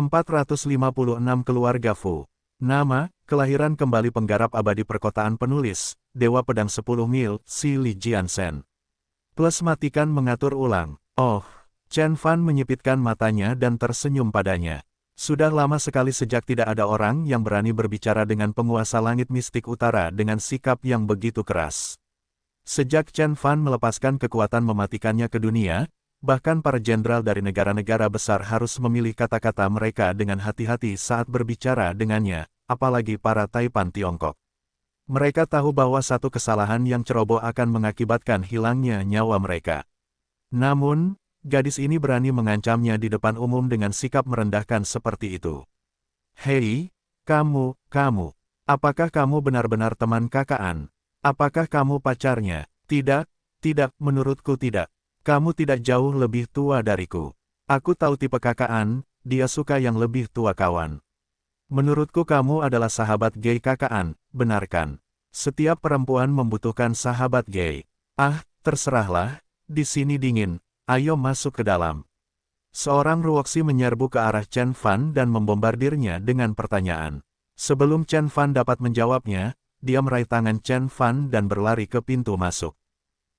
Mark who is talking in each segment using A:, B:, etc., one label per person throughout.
A: 456 Keluarga Fu. Nama, kelahiran kembali penggarap abadi perkotaan penulis, Dewa Pedang 10 Mil, Si Li Jiansen. Plus matikan mengatur ulang. Oh, Chen Fan menyipitkan matanya dan tersenyum padanya. Sudah lama sekali sejak tidak ada orang yang berani berbicara dengan penguasa langit mistik utara dengan sikap yang begitu keras. Sejak Chen Fan melepaskan kekuatan mematikannya ke dunia, bahkan para jenderal dari negara-negara besar harus memilih kata-kata mereka dengan hati-hati saat berbicara dengannya, apalagi para Taipan Tiongkok. Mereka tahu bahwa satu kesalahan yang ceroboh akan mengakibatkan hilangnya nyawa mereka. Namun, gadis ini berani mengancamnya di depan umum dengan sikap merendahkan seperti itu. Hei, kamu, apakah kamu benar-benar teman Kakaan? Apakah kamu pacarnya? Tidak, menurutku tidak. Kamu tidak jauh lebih tua dariku. Aku tahu tipe Kakaan, dia suka yang lebih tua kawan. Menurutku kamu adalah sahabat gay Kakaan, benarkan? Setiap perempuan membutuhkan sahabat gay. Ah, terserahlah, di sini dingin. Ayo masuk ke dalam. Seorang Ruoxi menyerbu ke arah Chen Fan dan membombardirnya dengan pertanyaan. Sebelum Chen Fan dapat menjawabnya, dia meraih tangan Chen Fan dan berlari ke pintu masuk.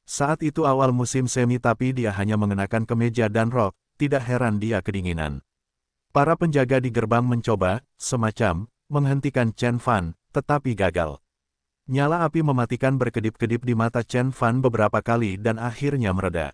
A: Saat itu awal musim semi tapi dia hanya mengenakan kemeja dan rok, tidak heran dia kedinginan. Para penjaga di gerbang mencoba, semacam, menghentikan Chen Fan, tetapi gagal. Nyala api mematikan berkedip-kedip di mata Chen Fan beberapa kali dan akhirnya mereda.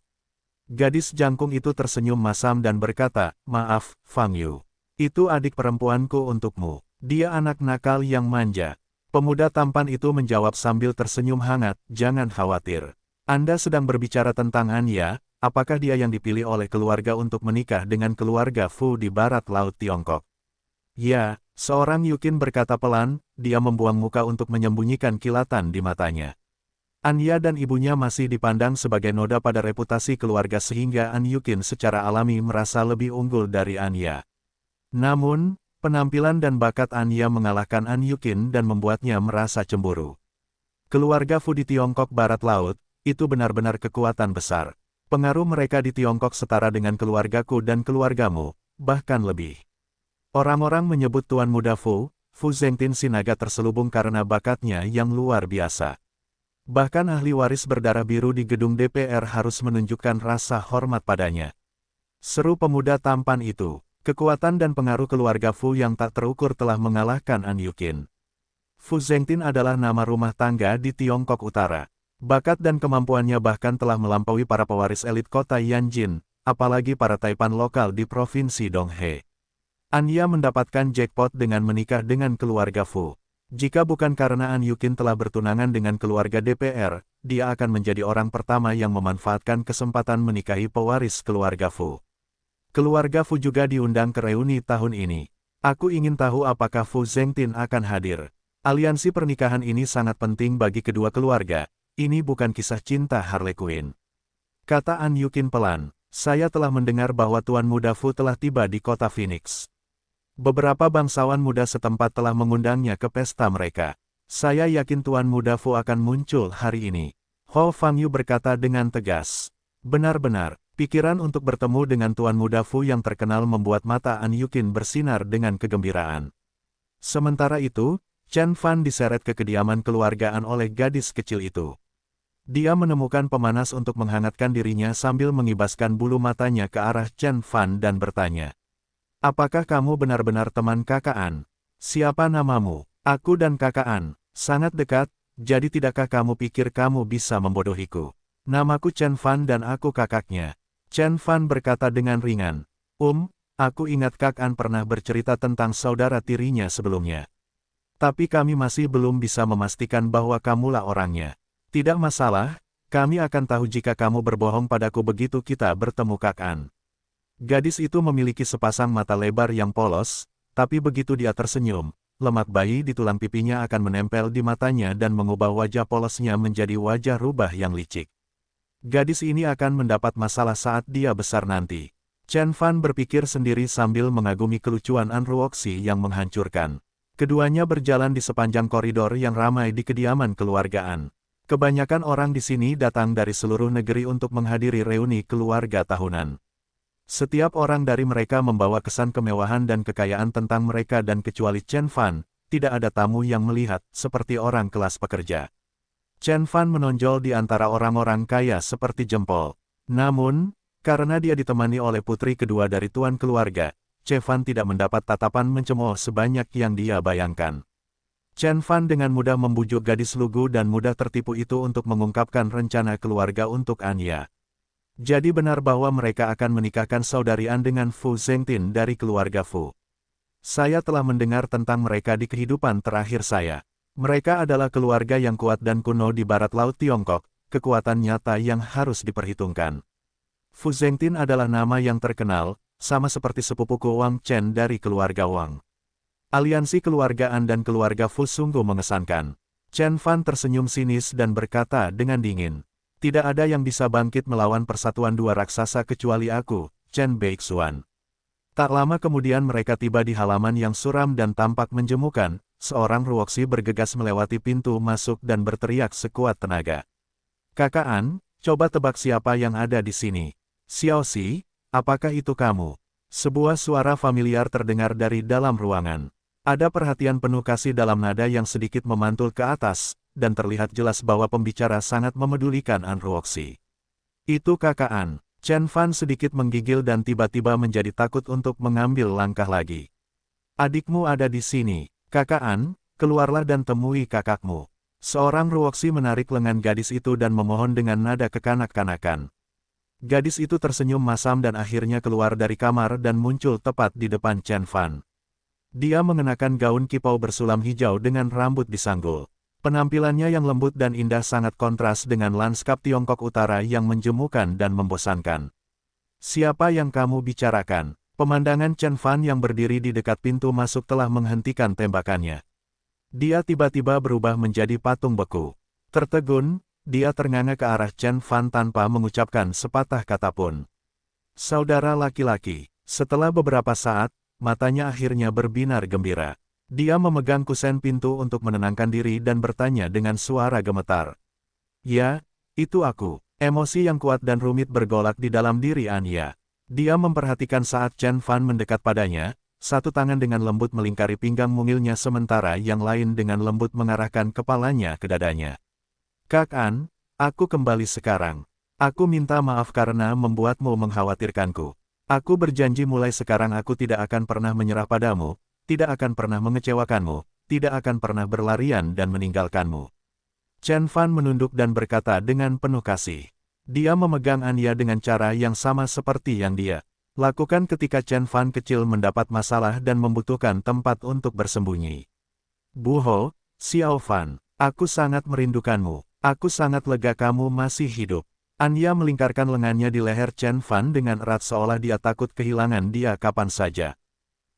A: Gadis jangkung itu tersenyum masam dan berkata, "Maaf, Fang Yu. Itu adik perempuanku untukmu. Dia anak nakal yang manja." Pemuda tampan itu menjawab sambil tersenyum hangat, "Jangan khawatir. Anda sedang berbicara tentang Anya, apakah dia yang dipilih oleh keluarga untuk menikah dengan keluarga Fu di barat laut Tiongkok?" "Ya," seorang Yukin berkata pelan, dia membuang muka untuk menyembunyikan kilatan di matanya. Anya dan ibunya masih dipandang sebagai noda pada reputasi keluarga sehingga An Yukin secara alami merasa lebih unggul dari Anya. Namun, penampilan dan bakat Anya mengalahkan An Yukin dan membuatnya merasa cemburu. Keluarga Fu di Tiongkok Barat Laut, itu benar-benar kekuatan besar. Pengaruh mereka di Tiongkok setara dengan keluargaku dan keluargamu, bahkan lebih. Orang-orang menyebut Tuan Muda Fu Zhengtin si naga terselubung karena bakatnya yang luar biasa. Bahkan ahli waris berdarah biru di gedung DPR harus menunjukkan rasa hormat padanya. Seru pemuda tampan itu, kekuatan dan pengaruh keluarga Fu yang tak terukur telah mengalahkan An Yukin. Fu Zhengtin adalah nama rumah tangga di Tiongkok Utara. Bakat dan kemampuannya bahkan telah melampaui para pewaris elit kota Yanjin, apalagi para Taipan lokal di provinsi Donghe. Anya mendapatkan jackpot dengan menikah dengan keluarga Fu. Jika bukan karena An Yukin telah bertunangan dengan keluarga DPR, dia akan menjadi orang pertama yang memanfaatkan kesempatan menikahi pewaris keluarga Fu. Keluarga Fu juga diundang ke reuni tahun ini. Aku ingin tahu apakah Fu Zhengtin akan hadir. Aliansi pernikahan ini sangat penting bagi kedua keluarga. Ini bukan kisah cinta Harley Quinn. Kata An Yukin pelan, "Saya telah mendengar bahwa Tuan Muda Fu telah tiba di kota Phoenix. Beberapa bangsawan muda setempat telah mengundangnya ke pesta mereka. Saya yakin Tuan Muda Fu akan muncul hari ini." Ho Fang Yu berkata dengan tegas. Benar-benar, pikiran untuk bertemu dengan Tuan Muda Fu yang terkenal membuat mata An Yukin bersinar dengan kegembiraan. Sementara itu, Chen Fan diseret ke kediaman keluargaan oleh gadis kecil itu. Dia menemukan pemanas untuk menghangatkan dirinya sambil mengibaskan bulu matanya ke arah Chen Fan dan bertanya, "Apakah kamu benar-benar teman Kakaan? Siapa namamu?" "Aku dan Kakaan sangat dekat, jadi tidakkah kamu pikir kamu bisa membodohiku? Namaku Chen Fan dan aku kakaknya." Chen Fan berkata dengan ringan, Aku ingat Kakaan pernah bercerita tentang saudara tirinya sebelumnya. Tapi kami masih belum bisa memastikan bahwa kamulah orangnya." "Tidak masalah, kami akan tahu jika kamu berbohong padaku begitu kita bertemu Kakaan." Gadis itu memiliki sepasang mata lebar yang polos, tapi begitu dia tersenyum, lemak bayi di tulang pipinya akan menempel di matanya dan mengubah wajah polosnya menjadi wajah rubah yang licik. Gadis ini akan mendapat masalah saat dia besar nanti. Chen Fan berpikir sendiri sambil mengagumi kelucuan An Ruoxi yang menghancurkan. Keduanya berjalan di sepanjang koridor yang ramai di kediaman keluargaan. Kebanyakan orang di sini datang dari seluruh negeri untuk menghadiri reuni keluarga tahunan. Setiap orang dari mereka membawa kesan kemewahan dan kekayaan tentang mereka dan kecuali Chen Fan, tidak ada tamu yang melihat seperti orang kelas pekerja. Chen Fan menonjol di antara orang-orang kaya seperti jempol. Namun, karena dia ditemani oleh putri kedua dari tuan keluarga, Chen Fan tidak mendapat tatapan mencemooh sebanyak yang dia bayangkan. Chen Fan dengan mudah membujuk gadis lugu dan mudah tertipu itu untuk mengungkapkan rencana keluarga untuk Anya. Jadi benar bahwa mereka akan menikahkan saudari An dengan Fu Zengtin dari keluarga Fu. Saya telah mendengar tentang mereka di kehidupan terakhir saya. Mereka adalah keluarga yang kuat dan kuno di barat laut Tiongkok, kekuatan nyata yang harus diperhitungkan. Fu Zengtin adalah nama yang terkenal, sama seperti sepupuku Wang Chen dari keluarga Wang. Aliansi keluarga An dan keluarga Fu sungguh mengesankan. Chen Fan tersenyum sinis dan berkata dengan dingin. Tidak ada yang bisa bangkit melawan persatuan dua raksasa kecuali aku, Chen Beixuan. Tak lama kemudian mereka tiba di halaman yang suram dan tampak menjemukan, seorang Ruoxi bergegas melewati pintu masuk dan berteriak sekuat tenaga. Kakak An, coba tebak siapa yang ada di sini. Xiaoxi, apakah itu kamu? Sebuah suara familiar terdengar dari dalam ruangan. Ada perhatian penuh kasih dalam nada yang sedikit memantul ke atas, dan terlihat jelas bahwa pembicara sangat memedulikan An Ruoxi. Itu kakak An. Chen Fan sedikit menggigil dan tiba-tiba menjadi takut untuk mengambil langkah lagi. Adikmu ada di sini, kakak An, keluarlah dan temui kakakmu. Seorang Ruoxi menarik lengan gadis itu dan memohon dengan nada kekanak-kanakan. Gadis itu tersenyum masam dan akhirnya keluar dari kamar dan muncul tepat di depan Chen Fan. Dia mengenakan gaun kipau bersulam hijau dengan rambut disanggul. Penampilannya yang lembut dan indah sangat kontras dengan lanskap Tiongkok Utara yang menjemukan dan membosankan. Siapa yang kamu bicarakan? Pemandangan Chen Fan yang berdiri di dekat pintu masuk telah menghentikan tembakannya. Dia tiba-tiba berubah menjadi patung beku. Tertegun, dia ternganga ke arah Chen Fan tanpa mengucapkan sepatah kata pun. Saudara laki-laki, setelah beberapa saat, matanya akhirnya berbinar gembira. Dia memegang kusen pintu untuk menenangkan diri dan bertanya dengan suara gemetar. Ya, itu aku. Emosi yang kuat dan rumit bergolak di dalam diri Anya. Dia memperhatikan saat Chen Fan mendekat padanya, satu tangan dengan lembut melingkari pinggang mungilnya sementara yang lain dengan lembut mengarahkan kepalanya ke dadanya. Kak An, aku kembali sekarang. Aku minta maaf karena membuatmu mengkhawatirkanku. Aku berjanji mulai sekarang aku tidak akan pernah menyerah padamu, tidak akan pernah mengecewakanmu, tidak akan pernah berlarian dan meninggalkanmu. Chen Fan menunduk dan berkata dengan penuh kasih. Dia memegang Anya dengan cara yang sama seperti yang dia lakukan ketika Chen Fan kecil mendapat masalah dan membutuhkan tempat untuk bersembunyi. Buho, Xiao Fan, aku sangat merindukanmu. Aku sangat lega kamu masih hidup. Anya melingkarkan lengannya di leher Chen Fan dengan erat seolah dia takut kehilangan dia kapan saja.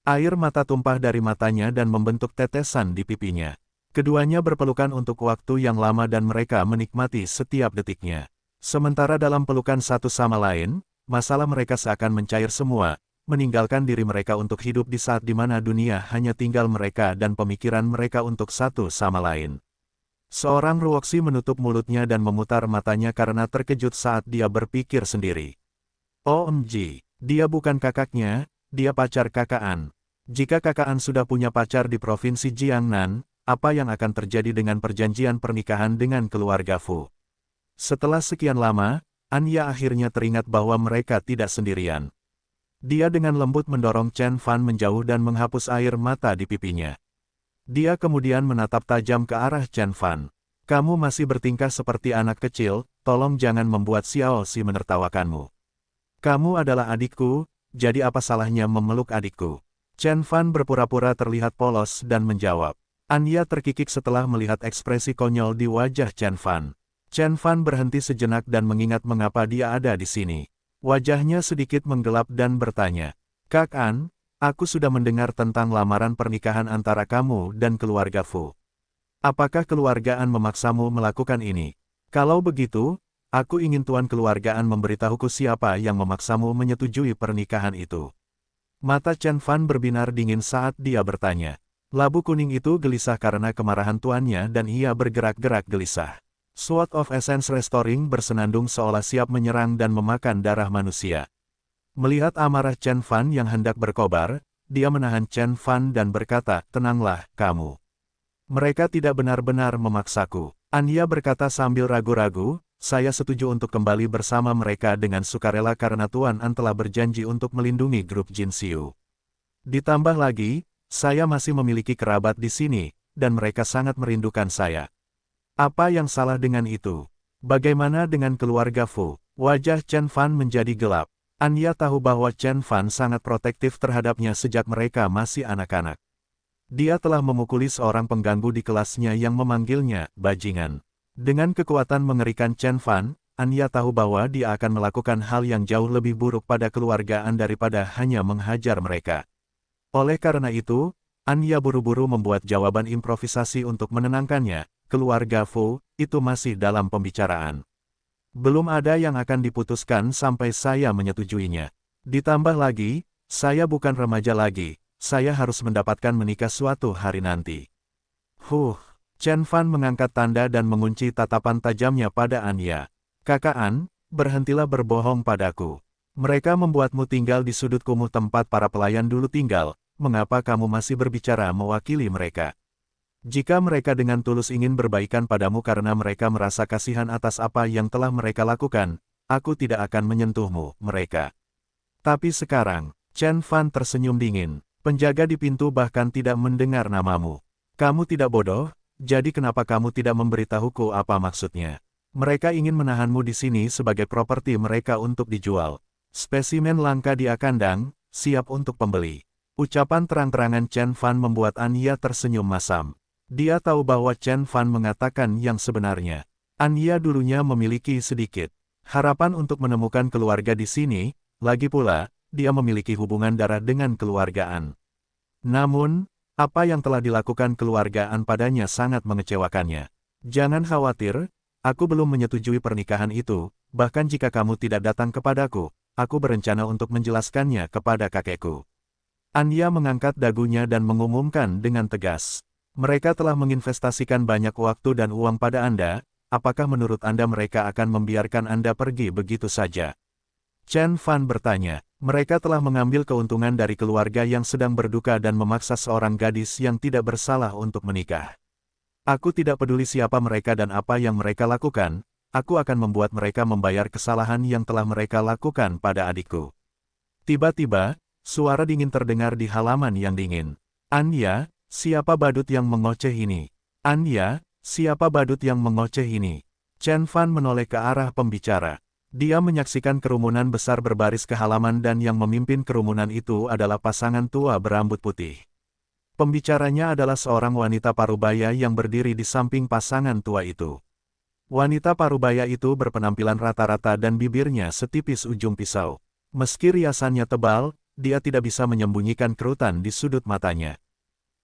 A: Air mata tumpah dari matanya dan membentuk tetesan di pipinya. Keduanya berpelukan untuk waktu yang lama dan mereka menikmati setiap detiknya. Sementara dalam pelukan satu sama lain, masalah mereka seakan mencair semua, meninggalkan diri mereka untuk hidup di saat di mana dunia hanya tinggal mereka dan pemikiran mereka untuk satu sama lain. Seorang Ruoxi menutup mulutnya dan memutar matanya karena terkejut saat dia berpikir sendiri. OMG, dia bukan kakaknya, dia pacar kakak An. Jika kakak An sudah punya pacar di provinsi Jiangnan, apa yang akan terjadi dengan perjanjian pernikahan dengan keluarga Fu? Setelah sekian lama, Anya akhirnya teringat bahwa mereka tidak sendirian. Dia dengan lembut mendorong Chen Fan menjauh dan menghapus air mata di pipinya. Dia kemudian menatap tajam ke arah Chen Fan. Kamu masih bertingkah seperti anak kecil, tolong jangan membuat Xiaoxi menertawakanmu. Kamu adalah adikku, jadi apa salahnya memeluk adikku? Chen Fan berpura-pura terlihat polos dan menjawab. Anya terkikik setelah melihat ekspresi konyol di wajah Chen Fan. Chen Fan berhenti sejenak dan mengingat mengapa dia ada di sini. Wajahnya sedikit menggelap dan bertanya, Kak An, aku sudah mendengar tentang lamaran pernikahan antara kamu dan keluarga Fu. Apakah keluargaan memaksamu melakukan ini? Kalau begitu, aku ingin tuan keluargaan memberitahuku siapa yang memaksamu menyetujui pernikahan itu. Mata Chen Fan berbinar dingin saat dia bertanya. Labu kuning itu gelisah karena kemarahan tuannya dan ia bergerak-gerak gelisah. Sword of Essence Restoring bersenandung seolah siap menyerang dan memakan darah manusia. Melihat amarah Chen Fan yang hendak berkobar, dia menahan Chen Fan dan berkata, "Tenanglah, kamu. Mereka tidak benar-benar memaksaku." Anya berkata sambil ragu-ragu, "Saya setuju untuk kembali bersama mereka dengan sukarela karena Tuan An telah berjanji untuk melindungi grup Jin Xiu. Ditambah lagi, saya masih memiliki kerabat di sini, dan mereka sangat merindukan saya." "Apa yang salah dengan itu? Bagaimana dengan keluarga Fu?" Wajah Chen Fan menjadi gelap. Anya tahu bahwa Chen Fan sangat protektif terhadapnya sejak mereka masih anak-anak. Dia telah memukuli seorang pengganggu di kelasnya yang memanggilnya bajingan. Dengan kekuatan mengerikan Chen Fan, Anya tahu bahwa dia akan melakukan hal yang jauh lebih buruk pada keluargaan daripada hanya menghajar mereka. Oleh karena itu, Anya buru-buru membuat jawaban improvisasi untuk menenangkannya. "Keluarga Fu, itu masih dalam pembicaraan. Belum ada yang akan diputuskan sampai saya menyetujuinya. Ditambah lagi, saya bukan remaja lagi. Saya harus mendapatkan menikah suatu hari nanti." Chen Fan mengangkat tanda dan mengunci tatapan tajamnya pada Anya. "Kakak An, berhentilah berbohong padaku. Mereka membuatmu tinggal di sudut kumuh tempat para pelayan dulu tinggal, mengapa kamu masih berbicara mewakili mereka? Jika mereka dengan tulus ingin berbaikan padamu karena mereka merasa kasihan atas apa yang telah mereka lakukan, aku tidak akan menyentuhmu, mereka. Tapi sekarang," Chen Fan tersenyum dingin. "Penjaga di pintu bahkan tidak mendengar namamu. Kamu tidak bodoh, jadi kenapa kamu tidak memberitahuku apa maksudnya? Mereka ingin menahanmu di sini sebagai properti mereka untuk dijual. Spesimen langka di kandang, siap untuk pembeli." Ucapan terang-terangan Chen Fan membuat Anya tersenyum masam. Dia tahu bahwa Chen Fan mengatakan yang sebenarnya. Anya dulunya memiliki sedikit harapan untuk menemukan keluarga di sini, lagi pula, dia memiliki hubungan darah dengan keluargaan. Namun, apa yang telah dilakukan keluargaan padanya sangat mengecewakannya. "Jangan khawatir, aku belum menyetujui pernikahan itu, bahkan jika kamu tidak datang kepadaku, aku berencana untuk menjelaskannya kepada kakekku." Anya mengangkat dagunya dan mengumumkan dengan tegas. "Mereka telah menginvestasikan banyak waktu dan uang pada Anda, apakah menurut Anda mereka akan membiarkan Anda pergi begitu saja?" Chen Fan bertanya. "Mereka telah mengambil keuntungan dari keluarga yang sedang berduka dan memaksa seorang gadis yang tidak bersalah untuk menikah. Aku tidak peduli siapa mereka dan apa yang mereka lakukan, aku akan membuat mereka membayar kesalahan yang telah mereka lakukan pada adikku." Tiba-tiba, suara dingin terdengar di halaman yang dingin. "Anya, siapa badut yang mengoceh ini? Anya, siapa badut yang mengoceh ini?" Chen Fan menoleh ke arah pembicara. Dia menyaksikan kerumunan besar berbaris ke halaman dan yang memimpin kerumunan itu adalah pasangan tua berambut putih. Pembicaranya adalah seorang wanita parubaya yang berdiri di samping pasangan tua itu. Wanita parubaya itu berpenampilan rata-rata dan bibirnya setipis ujung pisau. Meski riasannya tebal, dia tidak bisa menyembunyikan kerutan di sudut matanya.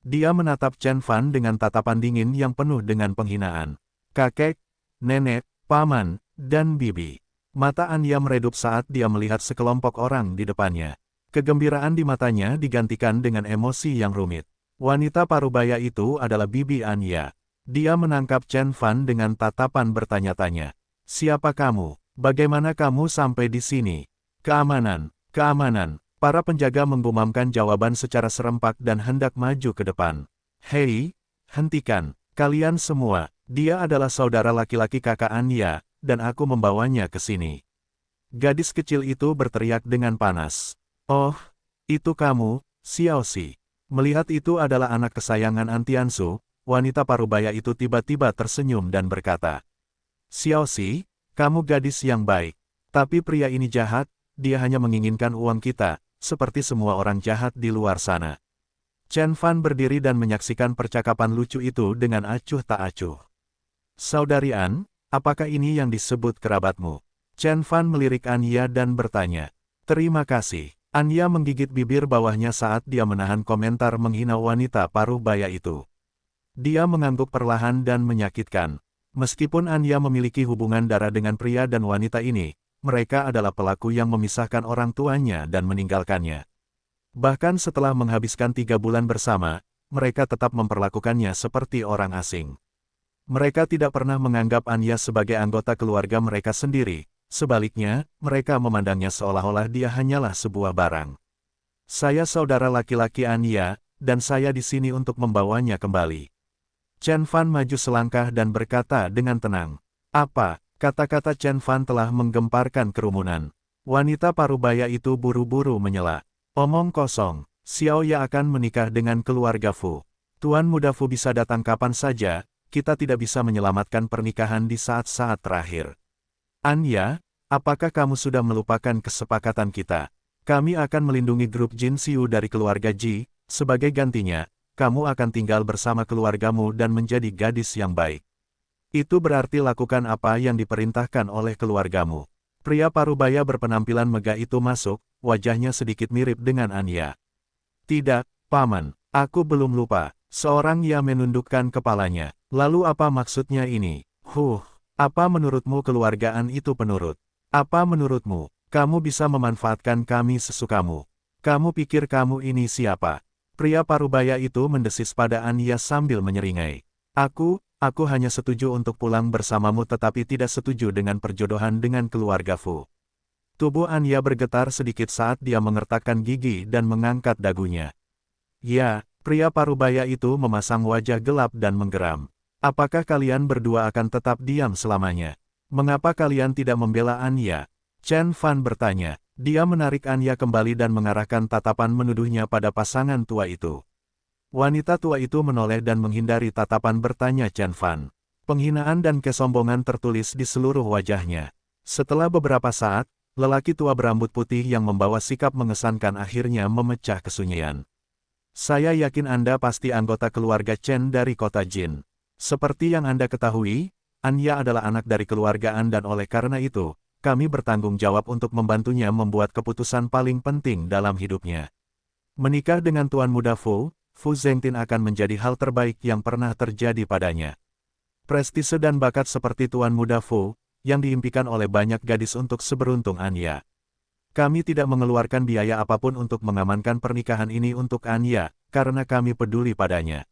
A: Dia menatap Chen Fan dengan tatapan dingin yang penuh dengan penghinaan. "Kakek, nenek, paman, dan bibi." Mata Anya meredup saat dia melihat sekelompok orang di depannya. Kegembiraan di matanya digantikan dengan emosi yang rumit. Wanita parubaya itu adalah bibi Anya. Dia menangkap Chen Fan dengan tatapan bertanya-tanya. "Siapa kamu? Bagaimana kamu sampai di sini?" "Keamanan, keamanan." Para penjaga menggumamkan jawaban secara serempak dan hendak maju ke depan. "Hei, hentikan, kalian semua, dia adalah saudara laki-laki kakak Anya, dan aku membawanya ke sini." Gadis kecil itu berteriak dengan panas. "Oh, itu kamu, Xiaoxi." Melihat itu adalah anak kesayangan Antiansu, wanita parubaya itu tiba-tiba tersenyum dan berkata, "Xiaoxi, kamu gadis yang baik. Tapi pria ini jahat, dia hanya menginginkan uang kita, seperti semua orang jahat di luar sana." Chen Fan berdiri dan menyaksikan percakapan lucu itu dengan acuh tak acuh. "Saudari An, apakah ini yang disebut kerabatmu?" Chen Fan melirik Anya dan bertanya. "Terima kasih." Anya menggigit bibir bawahnya saat dia menahan komentar menghina wanita parubaya itu. Dia mengangguk perlahan dan menyakitkan. Meskipun Anya memiliki hubungan darah dengan pria dan wanita ini, mereka adalah pelaku yang memisahkan orang tuanya dan meninggalkannya. Bahkan setelah menghabiskan 3 bulan bersama, mereka tetap memperlakukannya seperti orang asing. Mereka tidak pernah menganggap Anya sebagai anggota keluarga mereka sendiri, Sebaliknya, mereka memandangnya seolah-olah dia hanyalah sebuah barang. Saya saudara laki-laki Anya, dan saya di sini untuk membawanya kembali. Chen Fan maju selangkah dan berkata dengan tenang. Apa? Kata-kata Chen Fan telah menggemparkan kerumunan. Wanita parubaya itu buru-buru menyela. Omong kosong, Xiao Ya akan menikah dengan keluarga Fu. Tuan muda Fu bisa datang kapan saja, kita tidak bisa menyelamatkan pernikahan di saat-saat terakhir. Anya, apakah kamu sudah melupakan kesepakatan kita? Kami akan melindungi grup Jin Xiu dari keluarga Ji, sebagai gantinya, kamu akan tinggal bersama keluargamu dan menjadi gadis yang baik. Itu berarti lakukan apa yang diperintahkan oleh keluargamu. Pria parubaya berpenampilan megah itu masuk, wajahnya sedikit mirip dengan Anya. Tidak, Paman, aku belum lupa. Seorang ia menundukkan kepalanya. Lalu apa maksudnya ini? Apa menurutmu keluargaan itu penurut? Apa menurutmu, kamu bisa memanfaatkan kami sesukamu? Kamu pikir kamu ini siapa? Pria parubaya itu mendesis pada Anya sambil menyeringai. Aku hanya setuju untuk pulang bersamamu tetapi tidak setuju dengan perjodohan dengan keluarga Fu. Tubuh Anya bergetar sedikit saat dia mengertakkan gigi dan mengangkat dagunya. Ya, pria parubaya itu memasang wajah gelap dan menggeram. Apakah kalian berdua akan tetap diam selamanya? Mengapa kalian tidak membela Anya? Chen Fan bertanya. Dia menarik Anya kembali dan mengarahkan tatapan menuduhnya pada pasangan tua itu. Wanita tua itu menoleh dan menghindari tatapan bertanya Chen Fan. Penghinaan dan kesombongan tertulis di seluruh wajahnya. Setelah beberapa saat, lelaki tua berambut putih yang membawa sikap mengesankan akhirnya memecah kesunyian. Saya yakin Anda pasti anggota keluarga Chen dari kota Jin. Seperti yang Anda ketahui, Anya adalah anak dari keluarga Anda dan oleh karena itu, kami bertanggung jawab untuk membantunya membuat keputusan paling penting dalam hidupnya. Menikah dengan Tuan Muda Fu Zhengtin akan menjadi hal terbaik yang pernah terjadi padanya. Prestise dan bakat seperti Tuan Muda Fu, yang diimpikan oleh banyak gadis untuk seberuntung Anya. Kami tidak mengeluarkan biaya apapun untuk mengamankan pernikahan ini untuk Anya, karena kami peduli padanya.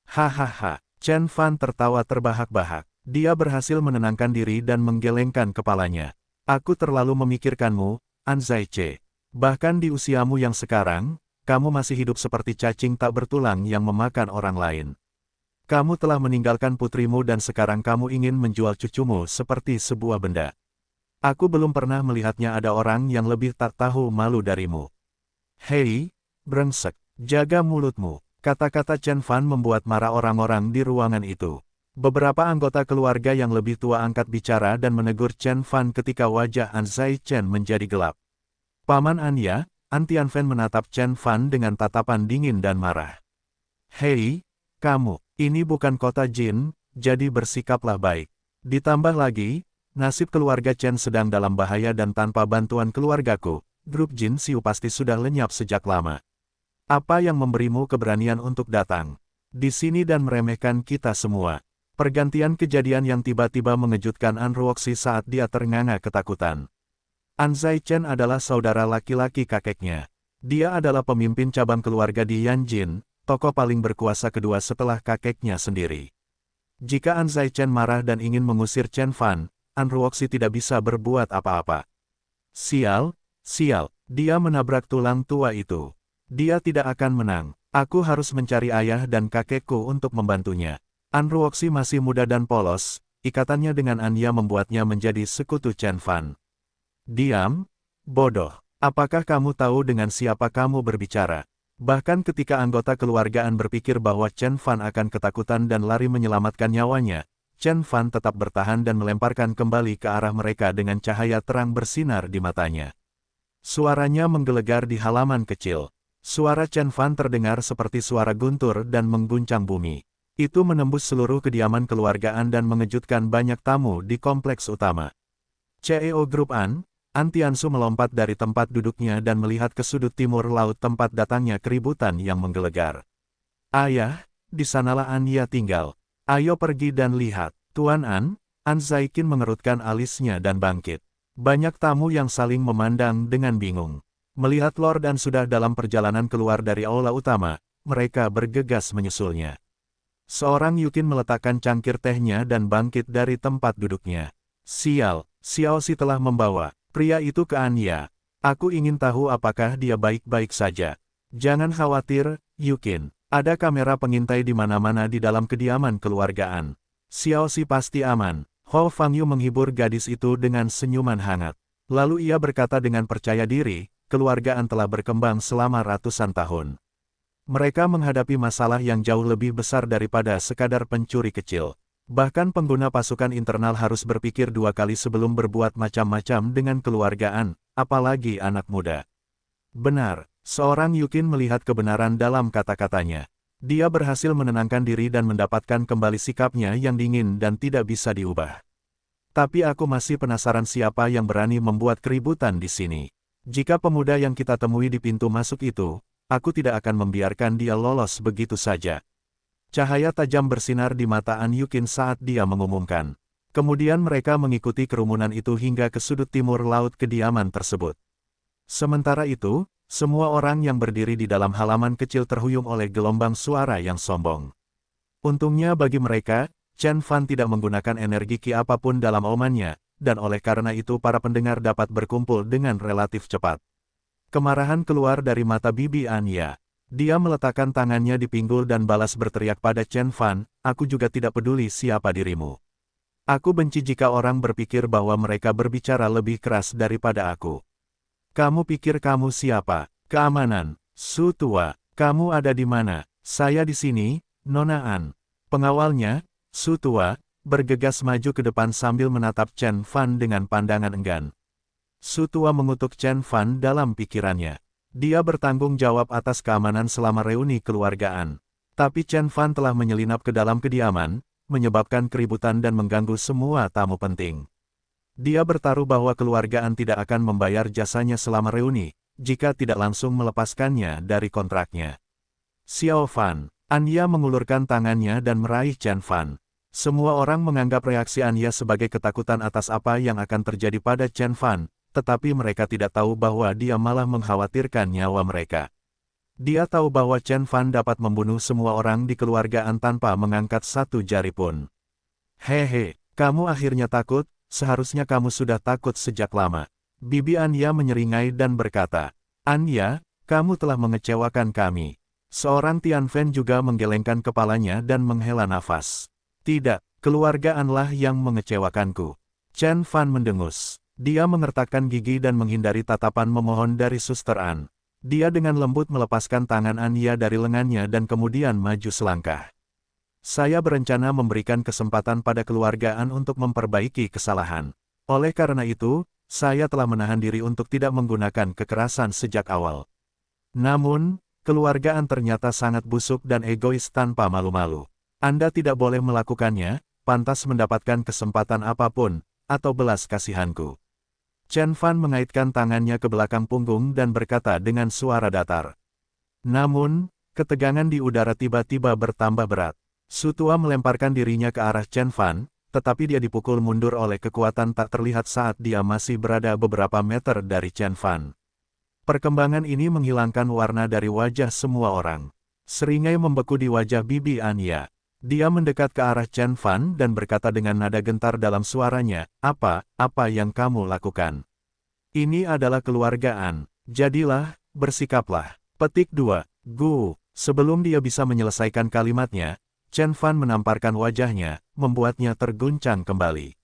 A: Hahaha, Chen Fan tertawa terbahak-bahak. Dia berhasil menenangkan diri dan menggelengkan kepalanya. Aku terlalu memikirkanmu, An Zaiche. Bahkan di usiamu yang sekarang, kamu masih hidup seperti cacing tak bertulang yang memakan orang lain. Kamu telah meninggalkan putrimu dan sekarang kamu ingin menjual cucumu seperti sebuah benda. Aku belum pernah melihatnya ada orang yang lebih tak tahu malu darimu. Hei, brengsek, jaga mulutmu. Kata-kata Chen Fan membuat marah orang-orang di ruangan itu. Beberapa anggota keluarga yang lebih tua angkat bicara dan menegur Chen Fan ketika wajah An Zaichen menjadi gelap. Paman Anya, An Tianfen menatap Chen Fan dengan tatapan dingin dan marah. Hei, kamu, ini bukan kota Jin, jadi bersikaplah baik. Ditambah lagi, nasib keluarga Chen sedang dalam bahaya dan tanpa bantuan keluargaku, grup Jin Xiu pasti sudah lenyap sejak lama. Apa yang memberimu keberanian untuk datang di sini dan meremehkan kita semua? Pergantian kejadian yang tiba-tiba mengejutkan An Ruoxi saat dia ternganga ketakutan. An Zaichen adalah saudara laki-laki kakeknya. Dia adalah pemimpin cabang keluarga di Yanjin, tokoh paling berkuasa kedua setelah kakeknya sendiri. Jika An Zaichen marah dan ingin mengusir Chen Fan, An Ruoxi tidak bisa berbuat apa-apa. Sial, dia menabrak tulang tua itu. Dia tidak akan menang. Aku harus mencari ayah dan kakekku untuk membantunya. An Ruoxi masih muda dan polos, ikatannya dengan Anya membuatnya menjadi sekutu Chen Fan. Diam, bodoh. Apakah kamu tahu dengan siapa kamu berbicara? Bahkan ketika anggota keluargaan berpikir bahwa Chen Fan akan ketakutan dan lari menyelamatkan nyawanya, Chen Fan tetap bertahan dan melemparkan kembali ke arah mereka dengan cahaya terang bersinar di matanya. Suaranya menggelegar di halaman kecil. Suara Chen Fan terdengar seperti suara guntur dan mengguncang bumi. Itu menembus seluruh kediaman keluargaan dan mengejutkan banyak tamu di kompleks utama. CEO Grup An Tiansu melompat dari tempat duduknya dan melihat ke sudut timur laut tempat datangnya keributan yang menggelegar. Ayah, di sanalah Anya tinggal. Ayo pergi dan lihat. Tuan An Zaikin mengerutkan alisnya dan bangkit. Banyak tamu yang saling memandang dengan bingung. Melihat Lord An sudah dalam perjalanan keluar dari aula utama, mereka bergegas menyusulnya. Seorang Yukin meletakkan cangkir tehnya dan bangkit dari tempat duduknya. Sial, Xiao Si telah membawa pria itu ke Anya. Aku ingin tahu apakah dia baik-baik saja. Jangan khawatir, Yukin. Ada kamera pengintai di mana-mana di dalam kediaman keluargaan. Xiao Si pasti aman. Hou Fangyu menghibur gadis itu dengan senyuman hangat. Lalu ia berkata dengan percaya diri, keluargaan telah berkembang selama ratusan tahun. Mereka menghadapi masalah yang jauh lebih besar daripada sekadar pencuri kecil. Bahkan pengguna pasukan internal harus berpikir dua kali sebelum berbuat macam-macam dengan keluargaan, apalagi anak muda. Benar, seorang Yukin melihat kebenaran dalam kata-katanya. Dia berhasil menenangkan diri dan mendapatkan kembali sikapnya yang dingin dan tidak bisa diubah. Tapi aku masih penasaran siapa yang berani membuat keributan di sini. Jika pemuda yang kita temui di pintu masuk itu, aku tidak akan membiarkan dia lolos begitu saja. Cahaya tajam bersinar di mata An Yukin saat dia mengumumkan. Kemudian mereka mengikuti kerumunan itu hingga ke sudut timur laut kediaman tersebut. Sementara itu, semua orang yang berdiri di dalam halaman kecil terhuyung oleh gelombang suara yang sombong. Untungnya bagi mereka, Chen Fan tidak menggunakan energi ki apapun dalam omannya, dan oleh karena itu para pendengar dapat berkumpul dengan relatif cepat. Kemarahan keluar dari mata bibi Anya. Dia meletakkan tangannya di pinggul dan balas berteriak pada Chen Fan, aku juga tidak peduli siapa dirimu. Aku benci jika orang berpikir bahwa mereka berbicara lebih keras daripada aku. Kamu pikir kamu siapa? Keamanan. Su tua, kamu ada di mana? Saya di sini, Nona An. Pengawalnya, Su tua, bergegas maju ke depan sambil menatap Chen Fan dengan pandangan enggan. Su tua mengutuk Chen Fan dalam pikirannya. Dia bertanggung jawab atas keamanan selama reuni keluargaan. Tapi Chen Fan telah menyelinap ke dalam kediaman, menyebabkan keributan dan mengganggu semua tamu penting. Dia bertaruh bahwa keluargaan tidak akan membayar jasanya selama reuni, jika tidak langsung melepaskannya dari kontraknya. Xiao Fan, Anya mengulurkan tangannya dan meraih Chen Fan. Semua orang menganggap reaksi Anya sebagai ketakutan atas apa yang akan terjadi pada Chen Fan. Tetapi mereka tidak tahu bahwa dia malah mengkhawatirkan nyawa mereka. Dia tahu bahwa Chen Fan dapat membunuh semua orang di keluargaan tanpa mengangkat satu jari pun. Hehe, kamu akhirnya takut, seharusnya kamu sudah takut sejak lama. Bibi Anya menyeringai dan berkata, Anya, kamu telah mengecewakan kami. Seorang Tianfen juga menggelengkan kepalanya dan menghela nafas. Tidak, keluargaanlah yang mengecewakanku. Chen Fan mendengus. Dia mengertakkan gigi dan menghindari tatapan memohon dari Suster An. Dia dengan lembut melepaskan tangan Anya dari lengannya dan kemudian maju selangkah. Saya berencana memberikan kesempatan pada keluargaan untuk memperbaiki kesalahan. Oleh karena itu, saya telah menahan diri untuk tidak menggunakan kekerasan sejak awal. Namun, keluargaan ternyata sangat busuk dan egois tanpa malu-malu. Anda tidak boleh melakukannya, pantas mendapatkan kesempatan apapun, atau belas kasihanku. Chen Fan mengaitkan tangannya ke belakang punggung dan berkata dengan suara datar. Namun, ketegangan di udara tiba-tiba bertambah berat. Su tua melemparkan dirinya ke arah Chen Fan, tetapi dia dipukul mundur oleh kekuatan tak terlihat saat dia masih berada beberapa meter dari Chen Fan. Perkembangan ini menghilangkan warna dari wajah semua orang. Seringai membeku di wajah bibi Anya. Dia mendekat ke arah Chen Fan dan berkata dengan nada gentar dalam suaranya, apa yang kamu lakukan? Ini adalah keluargaan, jadilah, bersikaplah. Petik 2. Gu. Sebelum dia bisa menyelesaikan kalimatnya, Chen Fan menamparkan wajahnya, membuatnya terguncang kembali.